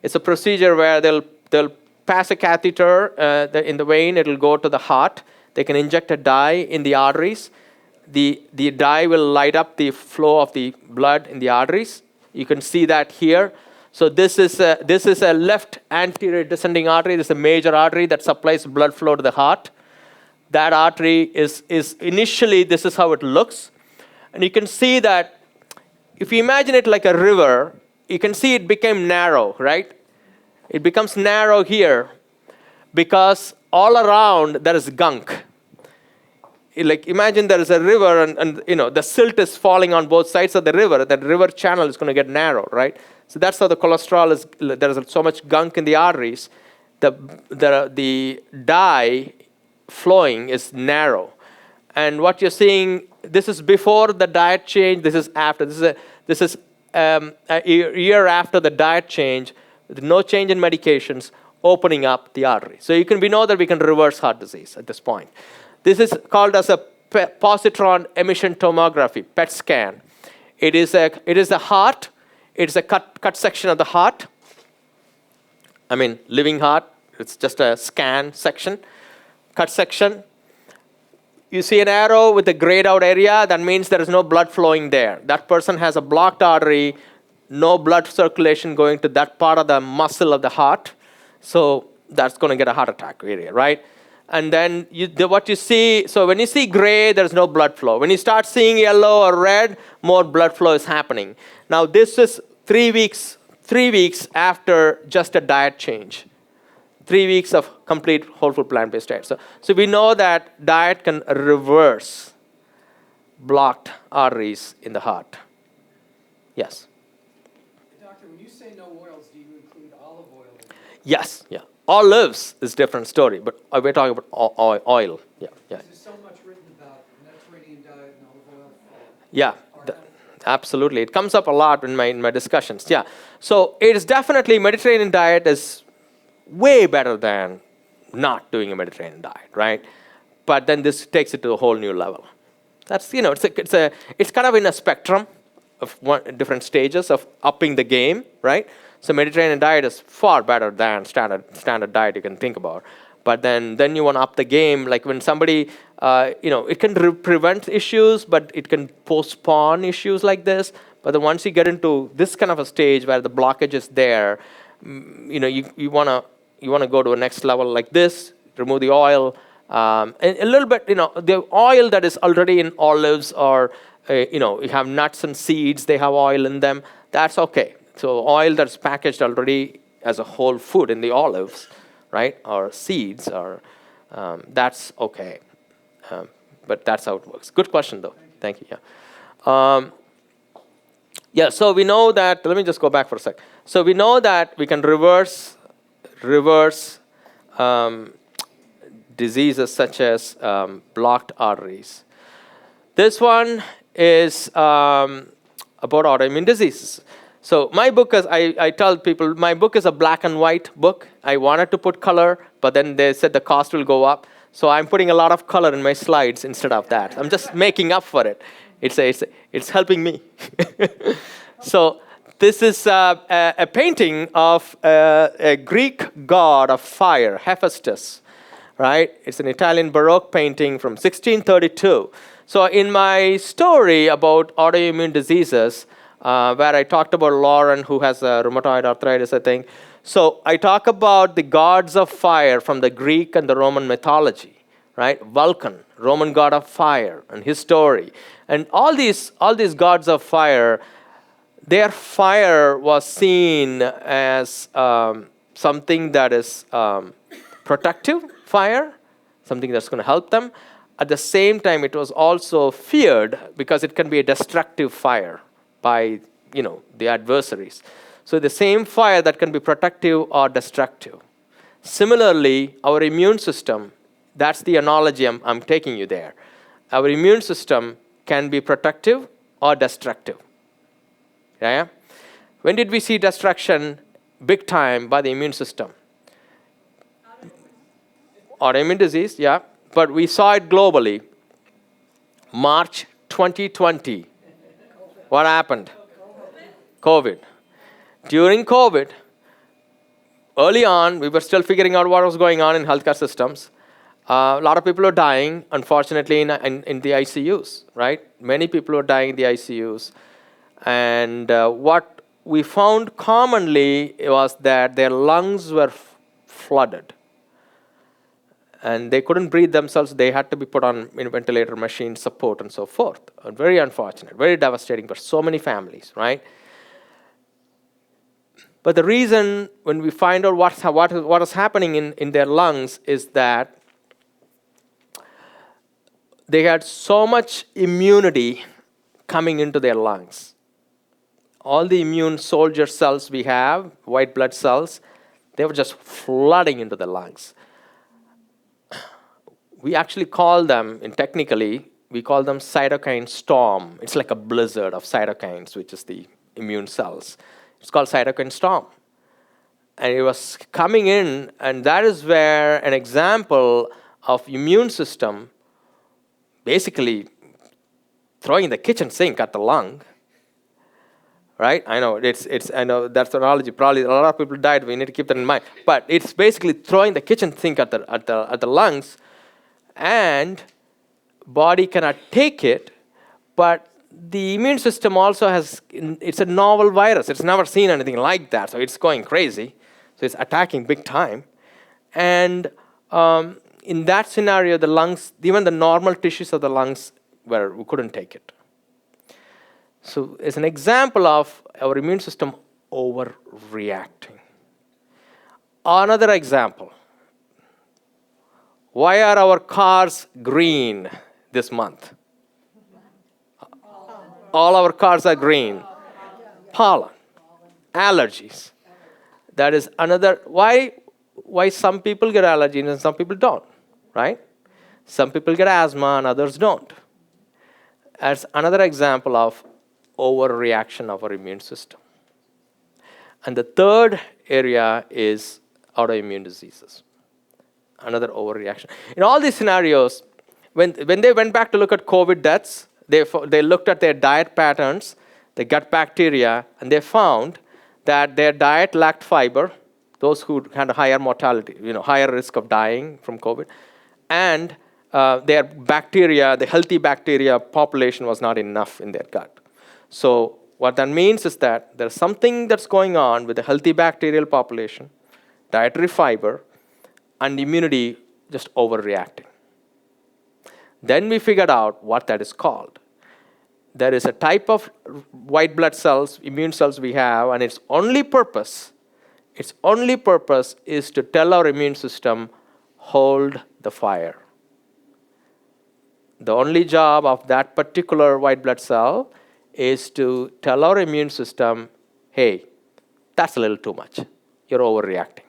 It's a procedure where they'll pass a catheter in the vein. It'll go to the heart. They can inject a dye in the arteries. The dye will light up the flow of the blood in the arteries. You can see that here. So this is a left anterior descending artery. This is a major artery that supplies blood flow to the heart. That artery is initially, this is how it looks. And you can see that if you imagine it like a river, you can see it became narrow, right? It becomes narrow here because all around there is gunk. Like imagine there is a river and the silt is falling on both sides of the river. That river channel is going to get narrow, right? So that's how the cholesterol is. There is so much gunk in the arteries. The dye flowing is narrow, and what you're seeing, this is before the diet change. This is after. This is a year after the diet change, with no change in medications, opening up the artery. So we know that we can reverse heart disease at this point. This is called as a positron emission tomography, PET scan. It is the heart. It's a cut section of the heart. I mean, living heart. It's just a scan section, cut section. You see an arrow with a grayed out area. That means there is no blood flowing there. That person has a blocked artery, no blood circulation going to that part of the muscle of the heart. So that's going to get a heart attack area, right? And then what you see, so when you see gray, there's no blood flow. When you start seeing yellow or red, more blood flow is happening. Now this is 3 weeks after just a diet change. 3 weeks of complete whole food plant-based diet. So we know that diet can reverse blocked arteries in the heart. Yes? Doctor, when you say no oils, do you include olive oil? Yes, yeah. Olives is a different story, but we're talking about oil. Yeah. There's so much written about Mediterranean diet and olive oil. Yeah, Absolutely. It comes up a lot in my discussions. Yeah. So it is definitely Mediterranean diet is way better than not doing a Mediterranean diet, right? But then this takes it to a whole new level. That's, it's kind of in a spectrum of different stages of upping the game, right? So Mediterranean diet is far better than standard diet you can think about. But then you want to up the game. Like when somebody, it can prevent issues, but it can postpone issues like this. But then once you get into this kind of a stage where the blockage is there, you want to go to a next level like this, remove the oil, and a little bit, the oil that is already in olives or, you have nuts and seeds, they have oil in them, that's okay. So oil that's packaged already as a whole food in the olives, right, or seeds, or that's okay. But that's how it works. Good question, though. Thank you. Yeah. So we know that, let me just go back for a sec. So we know that we can reverse diseases such as blocked arteries. This one is about autoimmune diseases. So my book is, I tell people, my book is a black and white book. I wanted to put color, but then they said the cost will go up. So I'm putting a lot of color in my slides instead of that. I'm just making up for it. It's helping me. So this is a painting of a Greek god of fire, Hephaestus, right? It's an Italian Baroque painting from 1632. So in my story about autoimmune diseases, where I talked about Lauren, who has rheumatoid arthritis, I think. So I talk about the gods of fire from the Greek and the Roman mythology, right? Vulcan, Roman god of fire, and his story. And all these gods of fire, their fire was seen as something that is protective fire, something that's going to help them. At the same time, it was also feared because it can be a destructive fire by the adversaries. So the same fire that can be protective or destructive. Similarly, our immune system, that's the analogy I'm taking you there. Our immune system can be protective or destructive. Yeah? When did we see destruction big time by the immune system? Autoimmune disease, yeah. But we saw it globally. March 2020. What happened? COVID. During COVID, early on, we were still figuring out what was going on in healthcare systems. A lot of people are dying, unfortunately, in the ICUs, right? Many people are dying in the ICUs. And what we found commonly was that their lungs were flooded. And they couldn't breathe themselves. They had to be put on ventilator machine support and so forth. Very unfortunate, very devastating for so many families, right? But the reason when we find out what is happening in their lungs is that they had so much immunity coming into their lungs. All the immune soldier cells we have, white blood cells, they were just flooding into the lungs. We actually call them, we call them cytokine storm. It's like a blizzard of cytokines, which is the immune cells. It's called cytokine storm. And it was coming in, and that is where an example of immune system basically throwing the kitchen sink at the lung. Right? I know I know that's the analogy. Probably a lot of people died. We need to keep that in mind. But it's basically throwing the kitchen sink at the lungs, and body cannot take it. But the immune system also it's a novel virus. It's never seen anything like that, so it's going crazy. So it's attacking big time. And in that scenario, the lungs, even the normal tissues of the lungs, we couldn't take it. So it's an example of our immune system overreacting. Another example. Why are our cars green this month? All our cars are green. Pollen. Allergies. That is another, why some people get allergies and some people don't, right? Some people get asthma and others don't. That's another example of overreaction of our immune system. And the third area is autoimmune diseases, another overreaction. In all these scenarios, when they went back to look at COVID deaths, they looked at their diet patterns, the gut bacteria, and they found that their diet lacked fiber, those who had a higher mortality, higher risk of dying from COVID, and their bacteria, the healthy bacteria population was not enough in their gut. So what that means is that there's something that's going on with the healthy bacterial population, dietary fiber, and immunity just overreacting. Then we figured out what that is called. There is a type of white blood cells, immune cells we have, and its only purpose is to tell our immune system, hold the fire. The only job of that particular white blood cell is to tell our immune system, hey, that's a little too much. You're overreacting.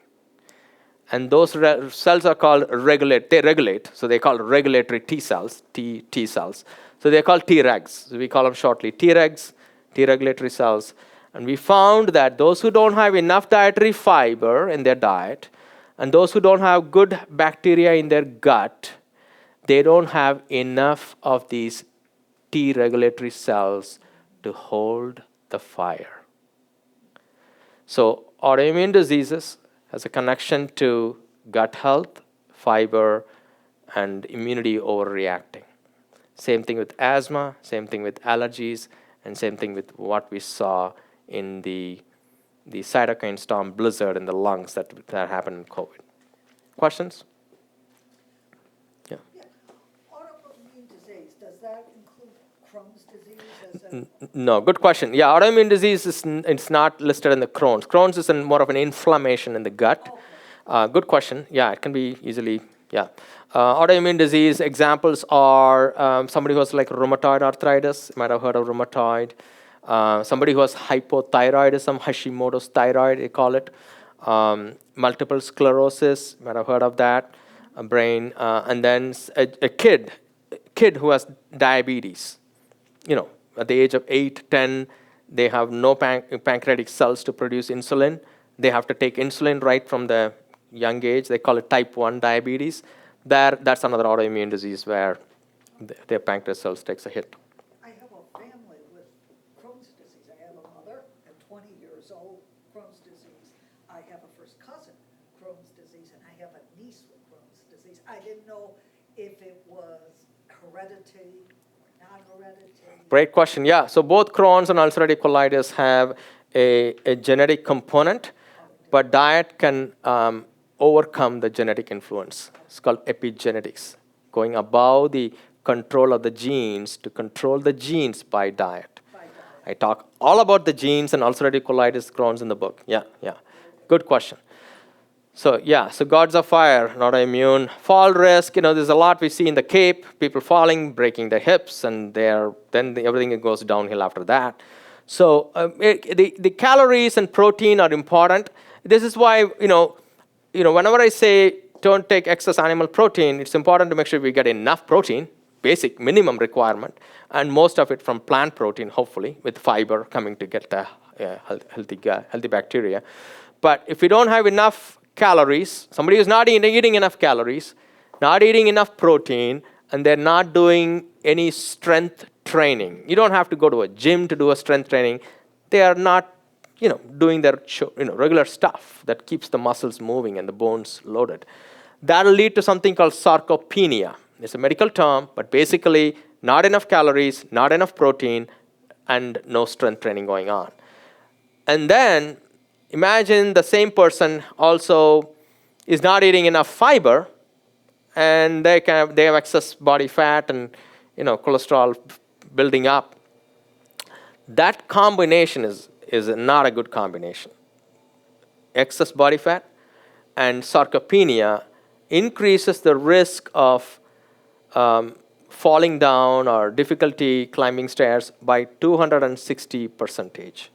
And those cells are called they regulate, so they call regulatory T cells, T cells. So they're called Tregs. So we call them shortly Tregs, T regulatory cells. And we found that those who don't have enough dietary fiber in their diet, and those who don't have good bacteria in their gut, they don't have enough of these T regulatory cells to hold the fire. So autoimmune diseases has a connection to gut health, fiber, and immunity overreacting. Same thing with asthma, same thing with allergies, and same thing with what we saw in the cytokine storm blizzard in the lungs that happened in COVID. Questions? Yeah. Autoimmune disease, does that include Crohn's disease? No, good question. Yeah, autoimmune disease it's not listed in the Crohn's. Crohn's is more of an inflammation in the gut. Okay. Good question. Yeah, it can be easily, yeah. Autoimmune disease examples are somebody who has like rheumatoid arthritis. You might have heard of rheumatoid. Somebody who has hypothyroidism, Hashimoto's thyroid, they call it. Multiple sclerosis, you might have heard of that. A brain, and then a kid who has diabetes. At the age of 8, 10, they have no pancreatic cells to produce insulin. They have to take insulin right from the young age. They call it type 1 diabetes. That's another autoimmune disease where their pancreas cells takes a hit. I have a family with Crohn's disease. I have a mother at 20 years old, Crohn's disease. I have a first cousin, Crohn's disease, and I have a niece with Crohn's disease. I didn't know if it was hereditary or non-hereditary. Great question. Yeah, so both Crohn's and ulcerative colitis have a genetic component, but diet can overcome the genetic influence. It's called epigenetics, going above the control of the genes to control the genes by diet. I talk all about the genes and ulcerative colitis, Crohn's in the book. Yeah. Good question. So gods of fire, not immune. Fall risk, there's a lot we see in the Cape, people falling, breaking their hips, and everything goes downhill after that. So the calories and protein are important. This is why, whenever I say don't take excess animal protein, it's important to make sure we get enough protein, basic minimum requirement, and most of it from plant protein, hopefully, with fiber coming to get the healthy bacteria. But if we don't have enough calories, somebody who's not eating enough calories, not eating enough protein, and they're not doing any strength training. You don't have to go to a gym to do a strength training. They are not doing their regular stuff that keeps the muscles moving and the bones loaded. That'll lead to something called sarcopenia. It's a medical term, but basically not enough calories, not enough protein, and no strength training going on. And then imagine the same person also is not eating enough fiber, and they have excess body fat and cholesterol building up. That combination is not a good combination. Excess body fat and sarcopenia increases the risk of falling down or difficulty climbing stairs by 260%.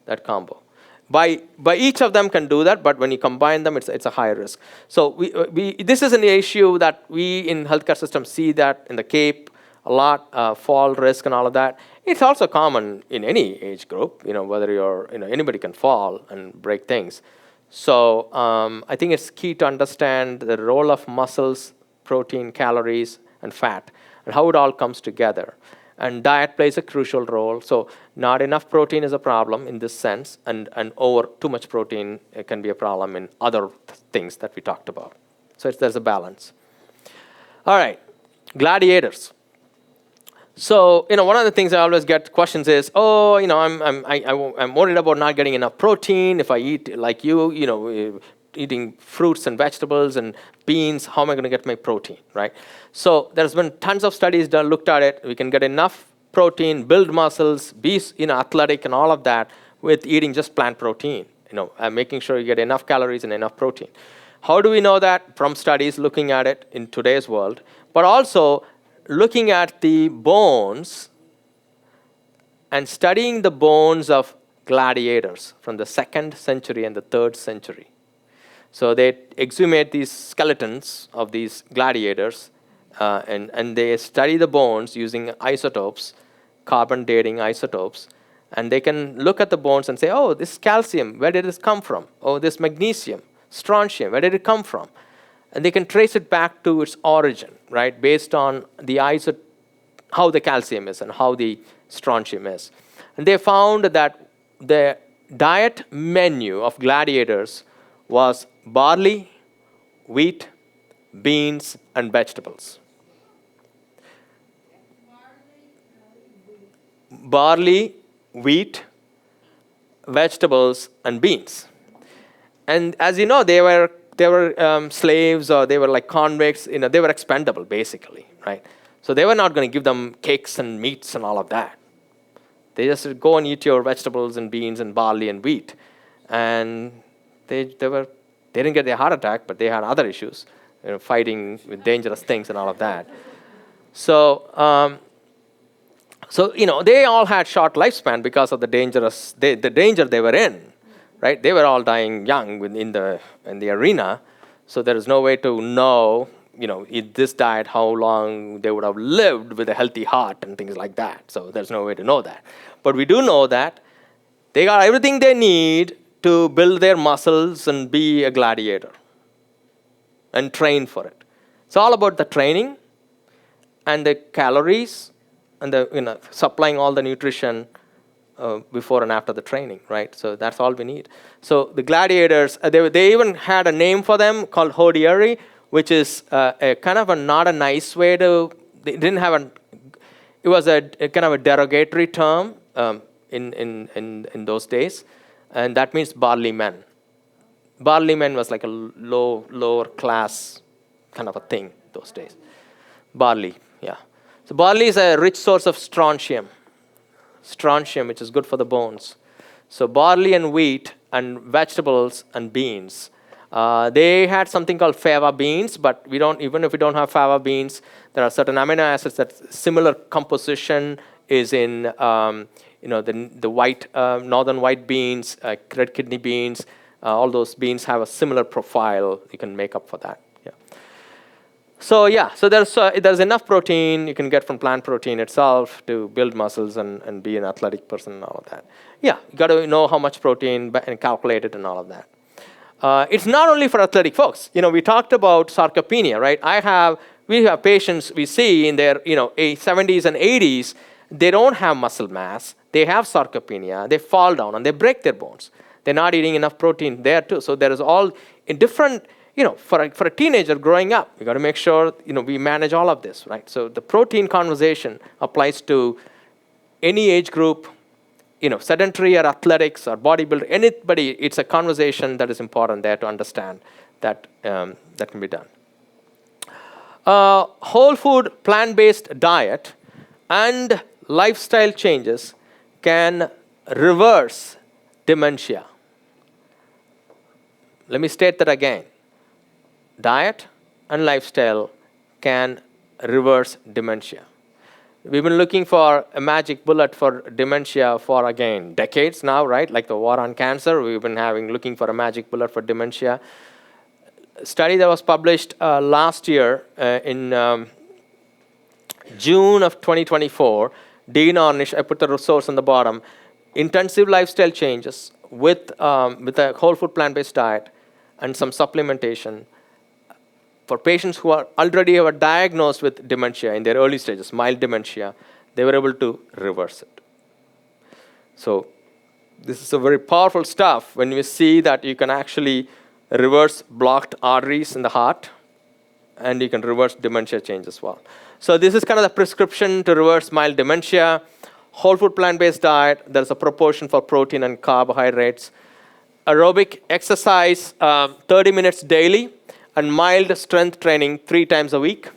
That combo. By each of them can do that, but when you combine them, it's a higher risk. So this is an issue that we in healthcare systems see that in the Cape, a lot, fall risk and all of that. It's also common in any age group, whether anybody can fall and break things. So I think it's key to understand the role of muscles, protein, calories, and fat, and how it all comes together. And diet plays a crucial role. So not enough protein is a problem in this sense, and over too much protein can be a problem in other things that we talked about. So there's a balance. All right, gladiators. So one of the things I always get questions is, I'm worried about not getting enough protein. If I eat like eating fruits and vegetables and beans, how am I going to get my protein, right? So there's been tons of studies done, looked at it. We can get enough protein, build muscles, be athletic and all of that with eating just plant protein, making sure you get enough calories and enough protein. How do we know that? From studies looking at it in today's world, but also looking at the bones and studying the bones of gladiators from the 2nd century and the 3rd century. So they exhumate these skeletons of these gladiators, and they study the bones using isotopes, carbon dating isotopes, and they can look at the bones and say, oh, this calcium, where did this come from? Oh, this magnesium, strontium, where did it come from? And they can trace it back to its origin, right, based on the how the calcium is and how the strontium is. And they found that the diet menu of gladiators was barley, wheat, beans, and vegetables. Barley, wheat, vegetables, and beans. And as you know, they were slaves, or they were like convicts. They were expendable, basically, right? So they were not going to give them cakes and meats and all of that. They just said, go and eat your vegetables and beans and barley and wheat. And they didn't get their heart attack, but they had other issues, fighting with dangerous things and all of that. So, they all had short lifespan because of the danger they were in, right? They were all dying young in the arena, so there is no way to know, in this diet, how long they would have lived with a healthy heart and things like that. So there's no way to know that. But we do know that they got everything they need to build their muscles and be a gladiator and train for it. It's all about the training and the calories and the supplying all the nutrition before and after the training, right? So that's all we need. So the gladiators, they even had a name for them called hodieri, which is a kind of not a nice way to. They didn't have it was a kind of a derogatory term in those days, and that means barley men. Barley men was like a lower class kind of a thing those days. Barley, yeah. So barley is a rich source of strontium, which is good for the bones. So barley and wheat and vegetables and beans. They had something called fava beans, but even if we don't have fava beans, there are certain amino acids that similar composition is in the white northern white beans, red kidney beans. All those beans have a similar profile. You can make up for that. So there's enough protein you can get from plant protein itself to build muscles and be an athletic person and all of that. You got to know how much protein and calculate it and all of that. It's not only for athletic folks. We talked about sarcopenia, right? We have patients we see in their 70s and 80s. They don't have muscle mass. They have sarcopenia. They fall down and they break their bones. They're not eating enough protein there too. So there is all in different. For a teenager growing up, we got to make sure we manage all of this, right? So the protein conversation applies to any age group, sedentary or athletics or bodybuilder, anybody. It's a conversation that is important there to understand that that can be done. Whole food, plant-based diet and lifestyle changes can reverse dementia. Let me state that again. Diet and lifestyle can reverse dementia. We've been looking for a magic bullet for dementia for, again, decades now, right? Like the war on cancer, we've been looking for a magic bullet for dementia. A study that was published last year in June of 2024, Dean Ornish, I put the resource on the bottom, intensive lifestyle changes with a whole food plant-based diet and some supplementation for patients who are already diagnosed with dementia in their early stages, mild dementia, they were able to reverse it. So this is a very powerful stuff when you see that you can actually reverse blocked arteries in the heart, and you can reverse dementia change as well. So this is kind of the prescription to reverse mild dementia. Whole food plant-based diet, there's a proportion for protein and carbohydrates. Aerobic exercise, 30 minutes daily, and mild strength training 3 times a week.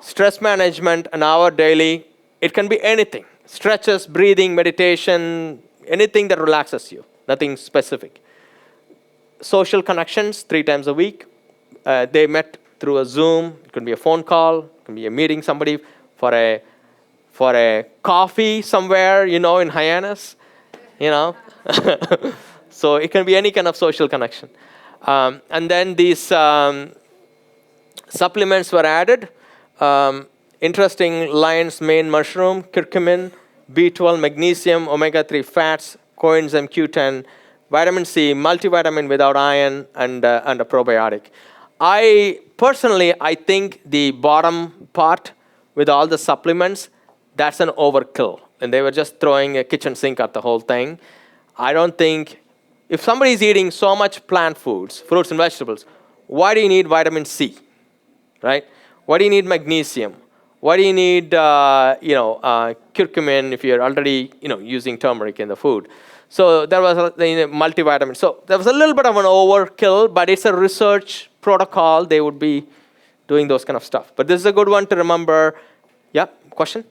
Stress management, an hour daily. It can be anything. Stretches, breathing, meditation, anything that relaxes you, nothing specific. Social connections, 3 times a week. They met through a Zoom. It can be a phone call. It can be a meeting somebody for a coffee somewhere, in Hyannis, So it can be any kind of social connection. And then these supplements were added. Interesting lion's mane mushroom, curcumin, B12, magnesium, omega-3 fats, coenzyme Q10, vitamin C, multivitamin without iron, and a probiotic. I think the bottom part with all the supplements, that's an overkill. And they were just throwing a kitchen sink at the whole thing. I don't think, if somebody is eating so much plant foods, fruits and vegetables, why do you need vitamin C, right? Why do you need magnesium? Why do you need, curcumin if you're already, using turmeric in the food? So there was a multivitamin. So there was a little bit of an overkill, but it's a research protocol. They would be doing those kind of stuff. But this is a good one to remember. Yeah, question?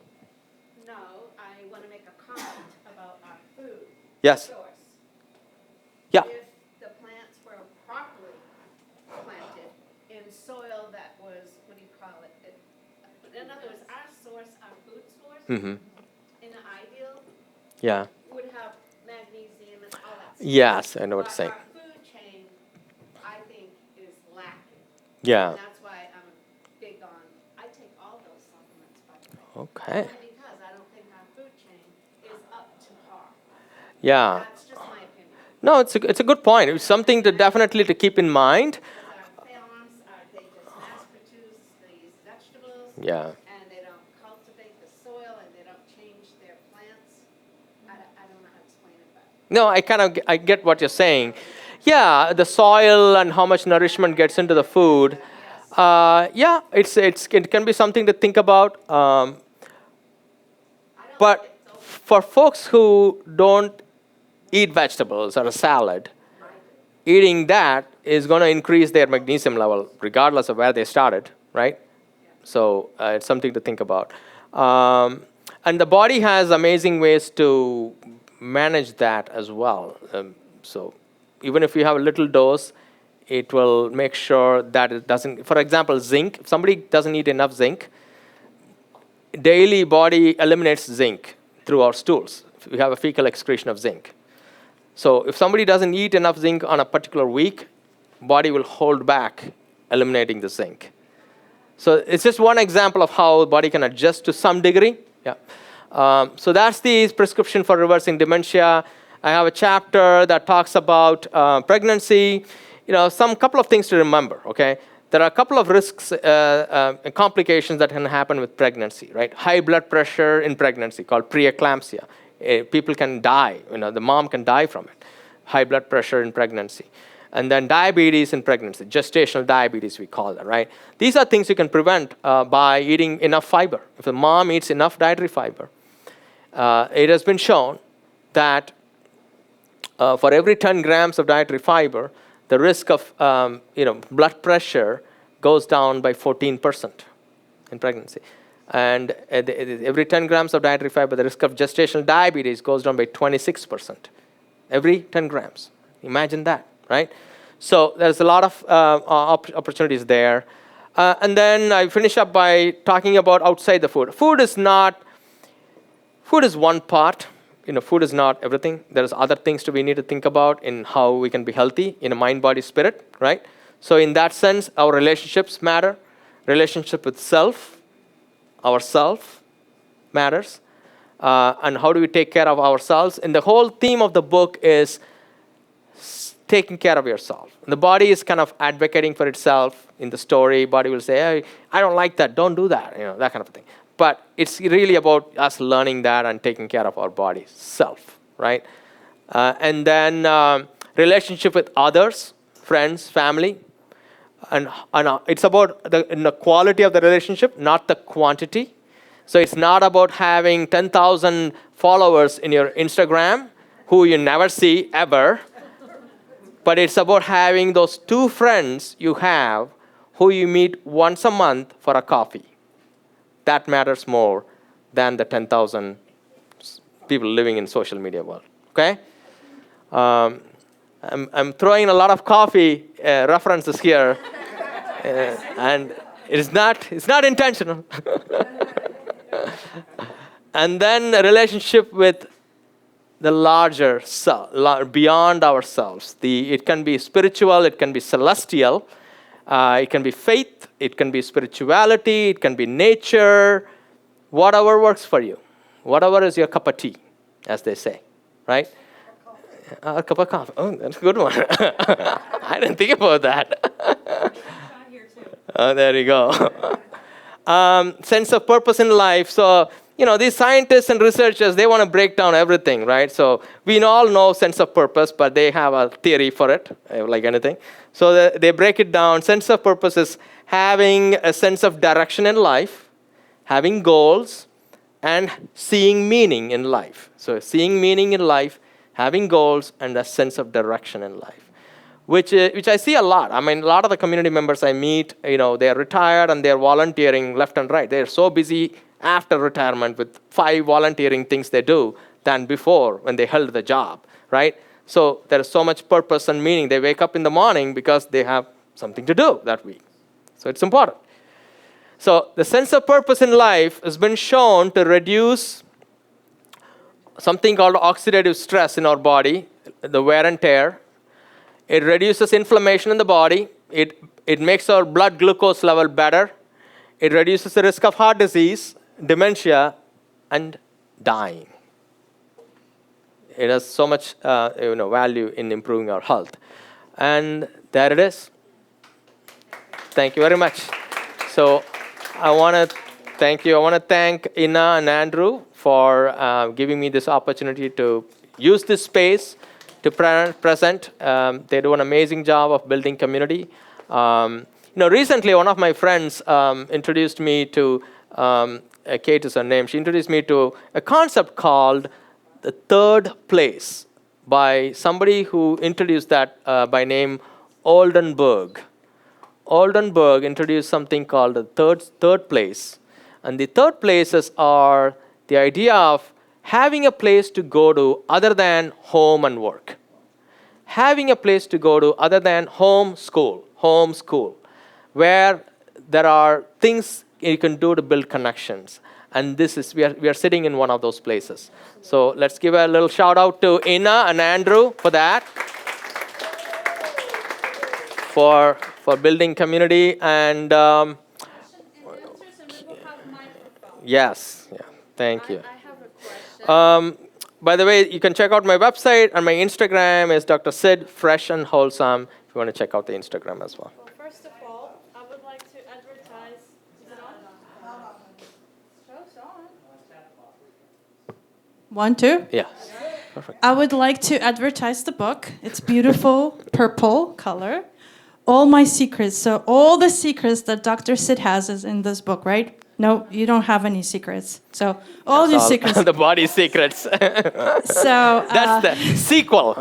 No, I want to make a comment about our food Yes. source. Yeah. If the plants were properly planted in soil that was, what do you call it? In other words, our source, our food source, Mm-hmm. in the ideal, Yeah. would have magnesium and all that stuff. Yes, I know what you're But saying. our food chain, I think, is lacking. Yeah. And that's why I'm big on, I take all those supplements, by the way. Okay. Only because I don't think our food chain is up to par. Yeah. That's just my opinion. No, it's a good point. It's something to definitely to keep in mind. Our farms, they just mass produce these vegetables. Yeah. And they don't cultivate the soil and they don't change their plants. I don't know how to explain it, but. No, I get what you're saying. Yeah, the soil and how much nourishment gets into the food. Yeah, it can be something to think about. But for folks who don't eat vegetables or a salad, eating that is going to increase their magnesium level regardless of where they started, right? So it's something to think about. And the body has amazing ways to manage that as well. So even if you have a little dose, it will make sure that it doesn't, for example, zinc. If somebody doesn't eat enough zinc, daily body eliminates zinc through our stools. We have a fecal excretion of zinc. So if somebody doesn't eat enough zinc on a particular week, body will hold back eliminating the zinc. So it's just one example of how the body can adjust to some degree. Yeah. So that's the prescription for reversing dementia. I have a chapter that talks about pregnancy. Some couple of things to remember, okay? There are a couple of risks, complications that can happen with pregnancy, right? High blood pressure in pregnancy, called preeclampsia. People can die, the mom can die from it. High blood pressure in pregnancy. And then diabetes in pregnancy, gestational diabetes we call that, right? These are things you can prevent by eating enough fiber. If the mom eats enough dietary fiber, it has been shown that for every 10 grams of dietary fiber, the risk of blood pressure goes down by 14% in pregnancy. And every 10 grams of dietary fiber, the risk of gestational diabetes goes down by 26%. Every 10 grams. Imagine that, right? So there's a lot of opportunities there. And then I finish up by talking about outside the food. Food is one part. Food is not everything. There's other things we need to think about in how we can be healthy in a mind, body, spirit, right? So in that sense, our relationships matter. Relationship with self, ourself matters, and how do we take care of ourselves. And the whole theme of the book is taking care of yourself. And the body is kind of advocating for itself in the story. Body will say, hey, I don't like that, don't do that, that kind of thing. But it's really about us learning that and taking care of our body, self, right? And then relationship with others, friends, family. And it's about the quality of the relationship, not the quantity. So it's not about having 10,000 followers in your Instagram who you never see ever. But it's about having those 2 friends you have who you meet once a month for a coffee. That matters more than the 10,000 people living in social media world. Okay? I'm throwing a lot of coffee references here, and it's not intentional. And then a relationship with the larger self, beyond ourselves. It can be spiritual, it can be celestial, it can be faith, it can be spirituality, it can be nature, whatever works for you. Whatever is your cup of tea, as they say, right? A cup of coffee. Oh, that's a good one. I didn't think about that. Oh, there you go. Sense of purpose in life. So, these scientists and researchers, they want to break down everything, right? So we all know sense of purpose, but they have a theory for it, like anything. So they break it down. Sense of purpose is having a sense of direction in life, having goals, and seeing meaning in life. So seeing meaning in life, having goals, and a sense of direction in life, which I see a lot. I mean, a lot of the community members I meet, they're retired and they're volunteering left and right. They're so busy after retirement with 5 volunteering things they do than before when they held the job, right? So there is so much purpose and meaning. They wake up in the morning because they have something to do that week. So it's important. So the sense of purpose in life has been shown to reduce something called oxidative stress in our body, the wear and tear. It reduces inflammation in the body. It makes our blood glucose level better. It reduces the risk of heart disease, dementia, and dying. It has so much value in improving our health. And there it is. Thank you very much. So I want to thank you. I want to thank Ina and Andrew for giving me this opportunity to use this space to present. They do an amazing job of building community. Recently, one of my friends introduced me to, Kate is her name, she introduced me to a concept called the third place by somebody who introduced that by name Oldenburg. Oldenburg introduced something called the third place. And the third places are the idea of having a place to go to other than home and work. Having a place to go to other than home, school, where there are things you can do to build connections. And we are sitting in one of those places. So let's give a little shout out to Ina and Andrew for that, for building community. And yes, yeah, thank you. I have a question. By the way, you can check out my website, and my Instagram is Dr. Sid, fresh and wholesome, if you want to check out the Instagram as well. Well, first of all, I would like to advertise. Is it on? Show's on. 1, 2. Yeah, perfect. I would like to advertise the book. It's beautiful purple color. All my secrets. So all the secrets that Dr. Sid has is in this book, right? No, you don't have any secrets. So all your secrets. The body secrets. So That's the sequel.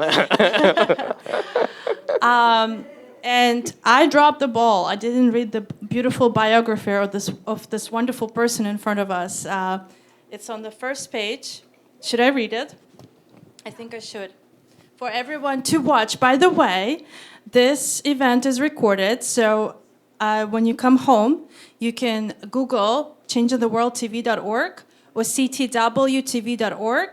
and I dropped the ball. I didn't read the beautiful biography of this wonderful person in front of us. It's on the first page. Should I read it? I think I should. For everyone to watch. By the way, this event is recorded, so when you come home, you can Google changingtheworldtv.org or ctwtv.org,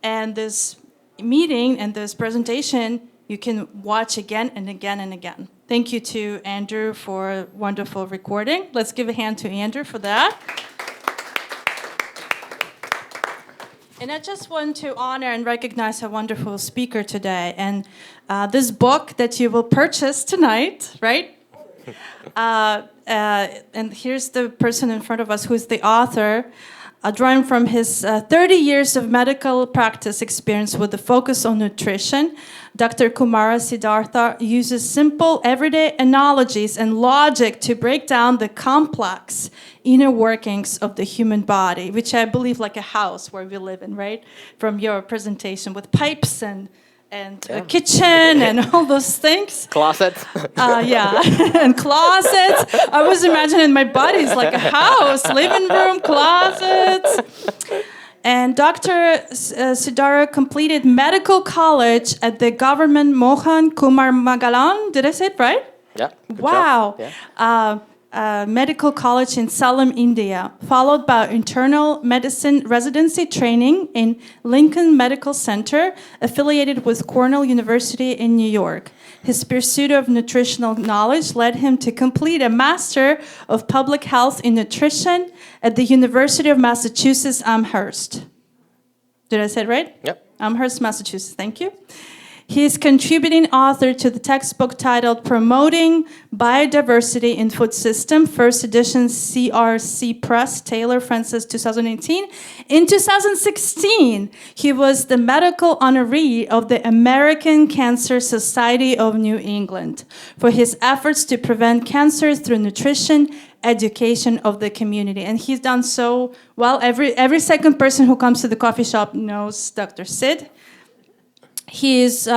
and this meeting and this presentation you can watch again and again and again. Thank you to Andrew for a wonderful recording. Let's give a hand to Andrew for that. And I just want to honor and recognize a wonderful speaker today. And this book that you will purchase tonight, right? And here's the person in front of us who's the author, drawing from his 30 years of medical practice experience with a focus on nutrition. Dr. Kumara Siddhartha uses simple everyday analogies and logic to break down the complex inner workings of the human body, which I believe like a house where we live in, right? From your presentation with pipes and a kitchen and all those things. Closets. Yeah, and closets. I was imagining my body's like a house, living room, closets. And Dr. Siddhartha completed medical college at the government Mohan Kumar Magalan. Did I say it right? Yeah. Good Wow. job. Yeah. Medical college in Salem, India, followed by internal medicine residency training in Lincoln Medical Center, affiliated with Cornell University in New York. His pursuit of nutritional knowledge led him to complete a Master of Public Health in Nutrition at the University of Massachusetts Amherst. Did I say it right? Yep. Amherst, Massachusetts. Thank you. He is contributing author to the textbook titled Promoting Biodiversity in Food System, first edition CRC Press, Taylor Francis, 2018. In 2016, he was the medical honoree of the American Cancer Society of New England for his efforts to prevent cancer through nutrition, education of the community. And he's done so well. Every second person who comes to the coffee shop knows Dr. Sid. He is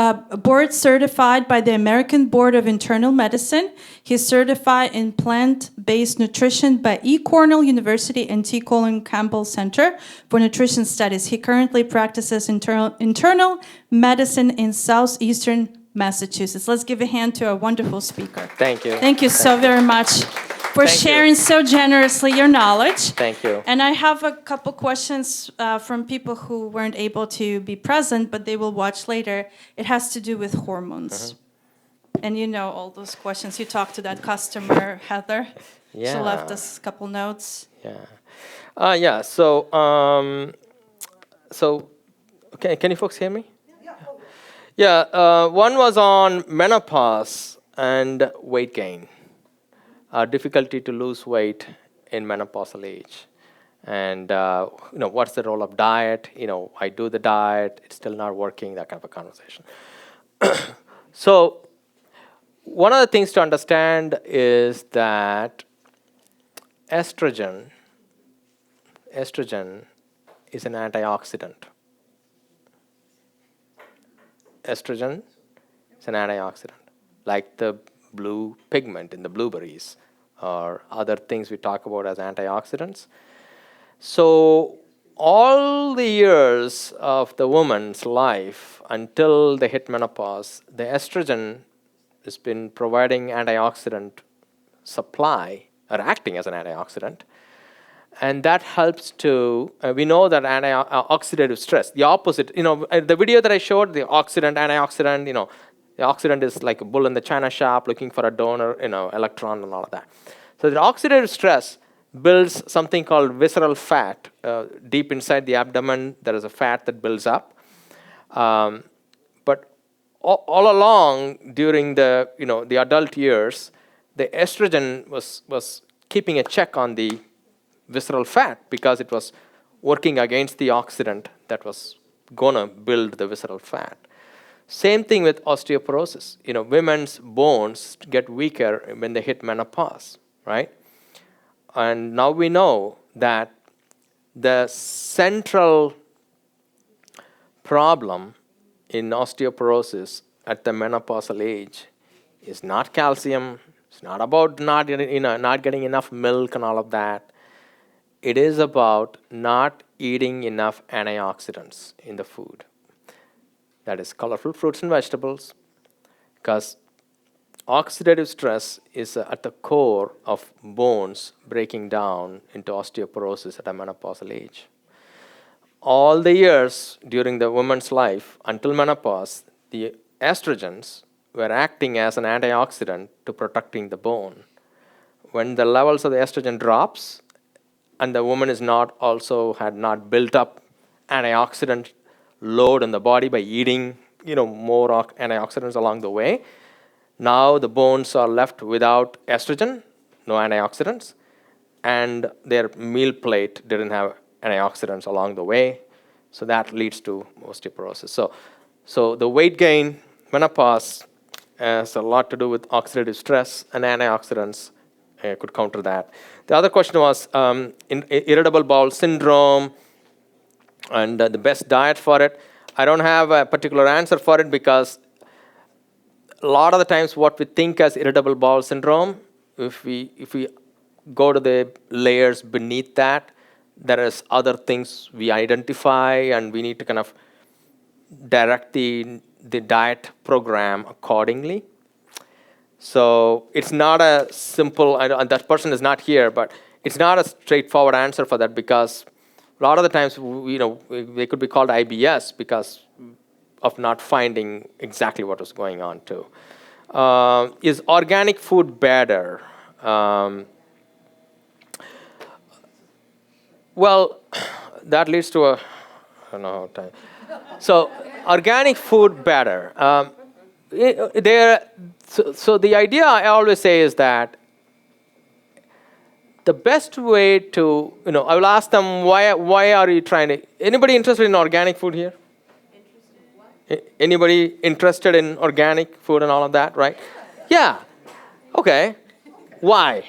board certified by the American Board of Internal Medicine. He's certified in plant-based nutrition by Cornell University and T. Colin Campbell Center for Nutrition Studies. He currently practices internal medicine in southeastern Massachusetts. Let's give a hand to our wonderful speaker. Thank you. Thank you so very much for Thank you. sharing so generously your knowledge. Thank you. And I have a couple questions from people who weren't able to be present, but they will watch later. It has to do with hormones. And you know all those questions. You talked to that customer, Heather. She Yeah. left us a couple notes. Yeah. Yeah. So, can you folks hear me? Yeah. One was on menopause and weight gain. Difficulty to lose weight in menopausal age. And, what's the role of diet? I do the diet, it's still not working, that kind of a conversation. So, one of the things to understand is that estrogen is an antioxidant. Estrogen is an antioxidant, like the blue pigment in the blueberries or other things we talk about as antioxidants. So all the years of the woman's life until they hit menopause, the estrogen has been providing antioxidant supply or acting as an antioxidant. And that helps to, we know that oxidative stress, the opposite, the video that I showed, the antioxidant, the oxidant is like a bull in the china shop looking for a donor, electron and all of that. So the oxidative stress builds something called visceral fat. Deep inside the abdomen, there is a fat that builds up. But all along during the adult years, the estrogen was keeping a check on the visceral fat because it was working against the oxidant that was going to build the visceral fat. Same thing with osteoporosis. Women's bones get weaker when they hit menopause, right? And now we know that the central problem in osteoporosis at the menopausal age is not calcium. It's not about not getting enough milk and all of that. It is about not eating enough antioxidants in the food. That is colorful fruits and vegetables, because oxidative stress is at the core of bones breaking down into osteoporosis at a menopausal age. All the years during the woman's life until menopause, the estrogens were acting as an antioxidant to protecting the bone. When the levels of the estrogen drops, and the woman is had not built up antioxidant load in the body by eating, more antioxidants along the way. Now the bones are left without estrogen, no antioxidants, and their meal plate didn't have antioxidants along the way. So that leads to osteoporosis. So the weight gain, menopause, has a lot to do with oxidative stress, and antioxidants could counter that. The other question was irritable bowel syndrome and the best diet for it. I don't have a particular answer for it because a lot of the times what we think as irritable bowel syndrome, if we go to the layers beneath that, there is other things we identify, and we need to kind of direct the diet program accordingly. So it's not a simple, and that person is not here, but it's not a straightforward answer for that, because a lot of the times, they could be called IBS because of not finding exactly what was going on too. Is organic food better? Well, that leads to I don't know how time. So organic food better. So the idea I always say is that the best way to, I will ask them, why are you trying to, anybody interested in organic food here? Anybody interested in organic food and all of that, right? Yeah. Okay. Why?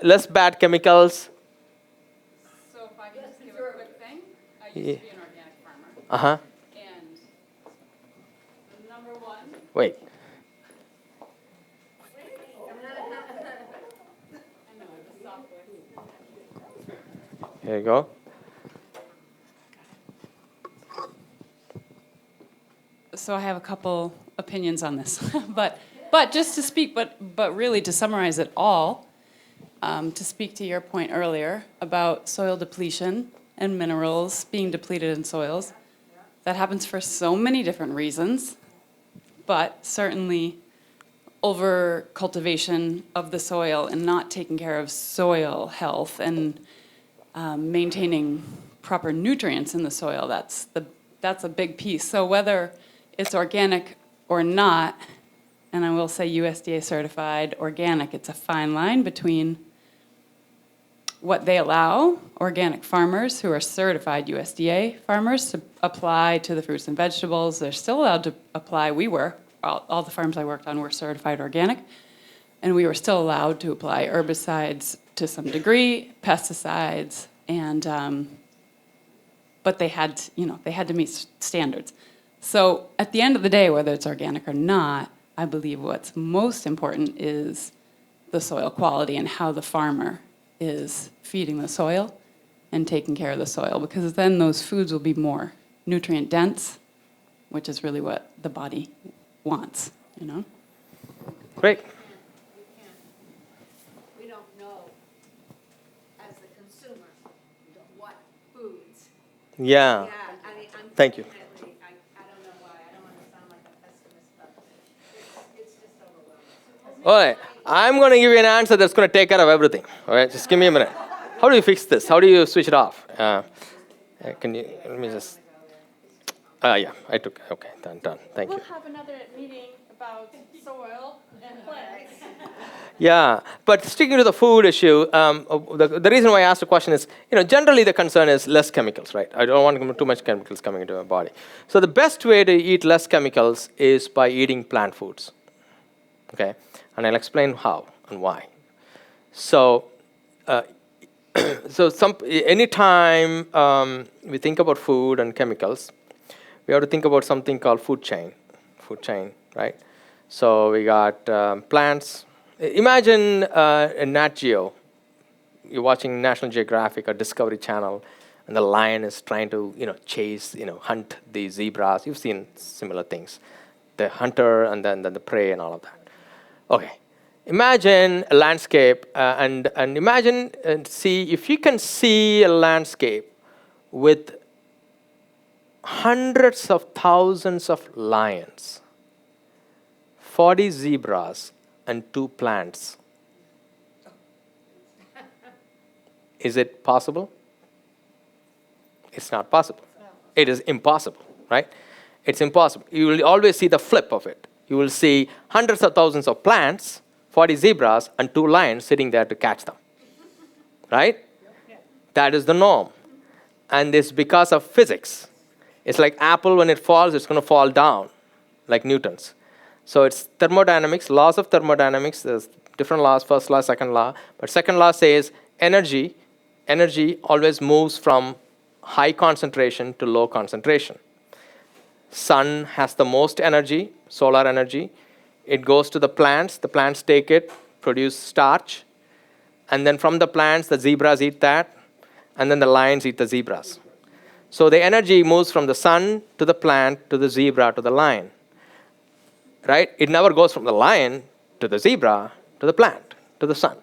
Less bad chemicals. So if I can just give a quick thing, I used to be an organic farmer. Uh-huh. And number one. Wait. I know, it's a soft voice. Here you go. So I have a couple opinions on this, but just to speak, but really to summarize it all, to speak to your point earlier about soil depletion and minerals being depleted in soils, that happens for so many different reasons, but certainly over cultivation of the soil and not taking care of soil health and maintaining proper nutrients in the soil, that's a big piece. So whether it's organic or not, and I will say USDA certified organic, it's a fine line between what they allow organic farmers who are certified USDA farmers to apply to the fruits and vegetables. They're still allowed to apply. We were, all the farms I worked on were certified organic, and we were still allowed to apply herbicides to some degree, pesticides, and but they had to meet standards. So at the end of the day, whether it's organic or not, I believe what's most important is the soil quality and how the farmer is feeding the soil and taking care of the soil, because then those foods will be more nutrient dense, which is really what the body wants, Great. We don't know, as the consumer, what foods. Yeah. I mean, Thank you. unfortunately, I don't know why, I don't want to sound like a pessimist, but it's just overwhelming. All right. I'm going to give you an answer that's going to take care of everything. All right. Just give me a minute. How do you fix this? How do you switch it off? Can you, let me just, yeah, I took, okay, done. Thank you. We'll have another meeting about soil and plants. Yeah, but sticking to the food issue, the reason why I asked the question is, generally the concern is less chemicals, right? I don't want too much chemicals coming into my body. So the best way to eat less chemicals is by eating plant foods, okay? And I'll explain how and why. So, anytime we think about food and chemicals, we have to think about something called food chain, right? So we got plants. Imagine a Nat Geo. You're watching National Geographic or Discovery Channel, and the lion is trying to, chase, hunt the zebras. You've seen similar things. The hunter and then the prey and all of that. Okay. Imagine a landscape, and imagine and see if you can see a landscape with hundreds of thousands of lions, 40 zebras, and 2 plants. Is it possible? It's not possible. It is impossible, right? It's impossible. You will always see the flip of it. You will see hundreds of thousands of plants, 40 zebras, and 2 lions sitting there to catch them, right? That is the norm. And it's because of physics. It's like apple, when it falls, it's going to fall down, like Newton's. So it's thermodynamics, laws of thermodynamics. There's different laws, first law, second law. But second law says energy always moves from high concentration to low concentration. Sun has the most energy, solar energy. It goes to the plants take it, produce starch. And then from the plants, the zebras eat that. And then the lions eat the zebras. So the energy moves from the sun to the plant to the zebra to the lion. Right? It never goes from the lion to the zebra to the plant to the sun.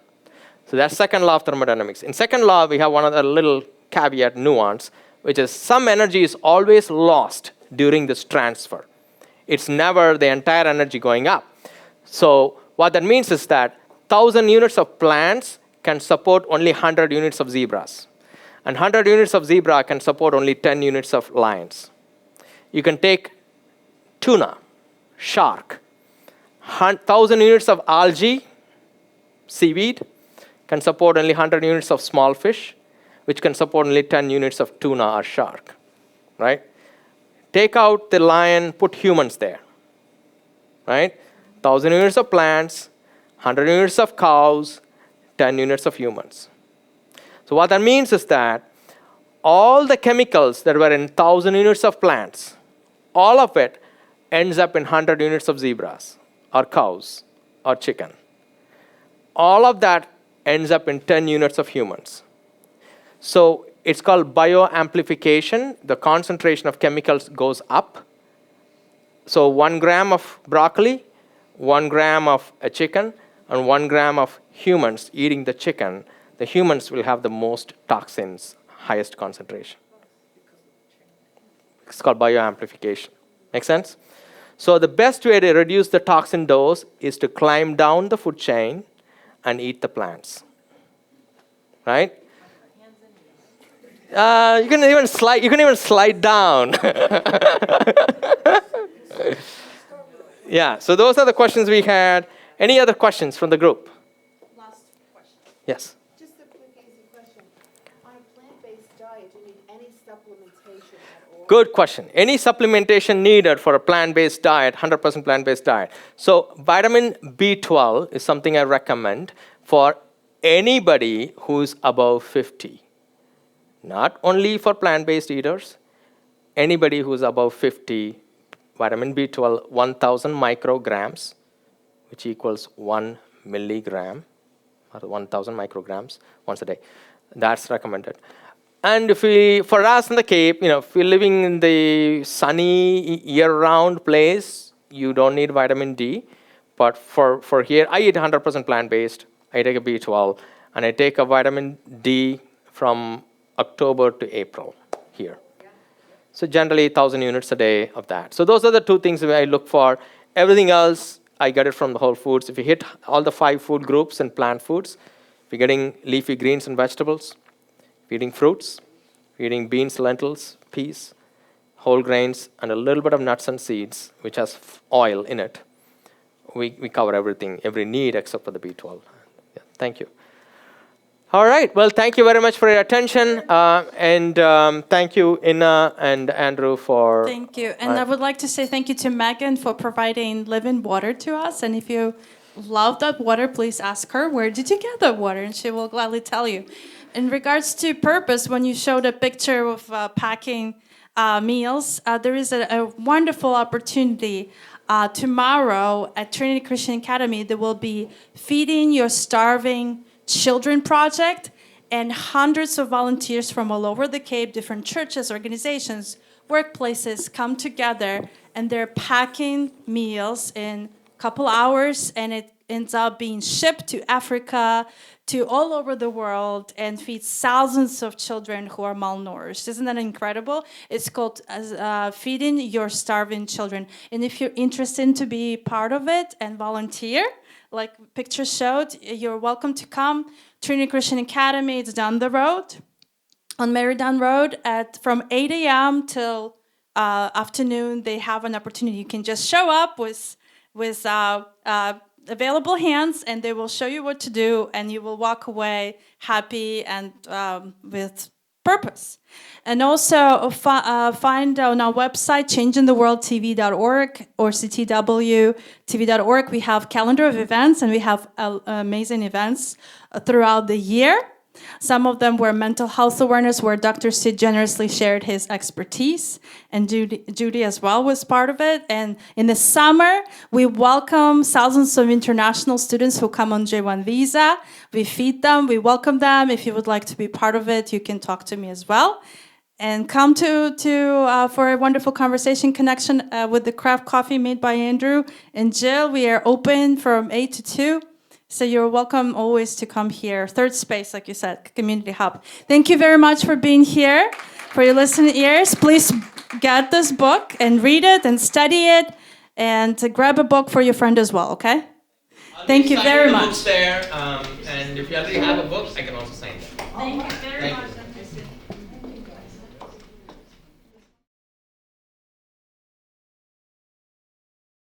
So that's second law of thermodynamics. In second law, we have one other little caveat nuance, which is some energy is always lost during this transfer. It's never the entire energy going up. So what that means is that 1,000 units of plants can support only 100 units of zebras. And 100 units of zebra can support only 10 units of lions. You can take tuna, shark, 1,000 units of algae, seaweed, can support only 100 units of small fish, which can support only 10 units of tuna or shark, right? Take out the lion, put humans there, right? 1,000 units of plants, 100 units of cows, 10 units of humans. So what that means is that all the chemicals that were in 1,000 units of plants, all of it ends up in 100 units of zebras or cows or chicken. All of that ends up in 10 units of humans. So it's called bioamplification. The concentration of chemicals goes up. So 1 gram of broccoli, 1 gram of a chicken, and 1 gram of humans eating the chicken, the humans will have the most toxins, highest concentration. It's called bioamplification. Make sense? So the best way to reduce the toxin dose is to climb down the food chain and eat the plants. Right? You can even slide down. Yeah, so those are the questions we had. Any other questions from the group? Last question. Yes. Just a quick, easy question. On a plant-based diet, do you need any supplementation at all? Good question. Any supplementation needed for a plant-based diet, 100% plant-based diet? So vitamin B12 is something I recommend for anybody who's above 50. Not only for plant-based eaters, anybody who's above 50, vitamin B12, 1,000 micrograms, which equals 1 milligram, or 1,000 micrograms once a day. That's recommended. And for us in the Cape, if we're living in the sunny, year-round place, you don't need vitamin D. But for here, I eat 100% plant-based. I take a B12, and I take a vitamin D from October to April here. So generally 1,000 units a day of that. So those are the 2 things that I look for. Everything else, I get it from the whole foods. If you hit all the 5 food groups in plant foods, if you're getting leafy greens and vegetables, if you're eating fruits, if you're eating beans, lentils, peas, whole grains, and a little bit of nuts and seeds, which has oil in it, we cover everything, every need except for the B12. Yeah, thank you. All right. Well, thank you very much for your attention. And thank you, Inna and Andrew, for... Thank you. And I would like to say thank you to Megan for providing living water to us. And if you love that water, please ask her, where did you get that water? And she will gladly tell you. In regards to purpose, when you showed a picture of packing meals, there is a wonderful opportunity. Tomorrow at Trinity Christian Academy, there will be Feeding Your Starving Children project, and hundreds of volunteers from all over the Cape, different churches, organizations, workplaces come together, and they're packing meals in a couple hours, and it ends up being shipped to Africa, to all over the world, and feeds thousands of children who are malnourished. Isn't that incredible? It's called Feeding Your Starving Children. And if you're interested to be part of it and volunteer, like picture showed, you're welcome to come Trinity Christian Academy, it's down the road, on Meriden Road, from 8 a.m. till afternoon. They have an opportunity. You can just show up with available hands, and they will show you what to do, and you will walk away happy and with purpose. And also find on our website, changingtheworldtv.org or ctwtv.org. We have calendar of events, and we have amazing events throughout the year. Some of them were mental health awareness, where Dr. Sid generously shared his expertise, and Judy as well was part of it. And in the summer, we welcome thousands of international students who come on J1 visa. We feed them, we welcome them. If you would like to be part of it, you can talk to me as well. And come for a wonderful conversation connection with the craft coffee made by Andrew and Jill. We are open from 8 to 2. So you're welcome always to come here. Third space, like you said, community hub. Thank you very much for being here, for your listening ears. Please get this book and read it and study it, and to grab a book for your friend as well, okay? Thank you very much. Books there, and if you already have a book, I can also sign them. Thank you very much.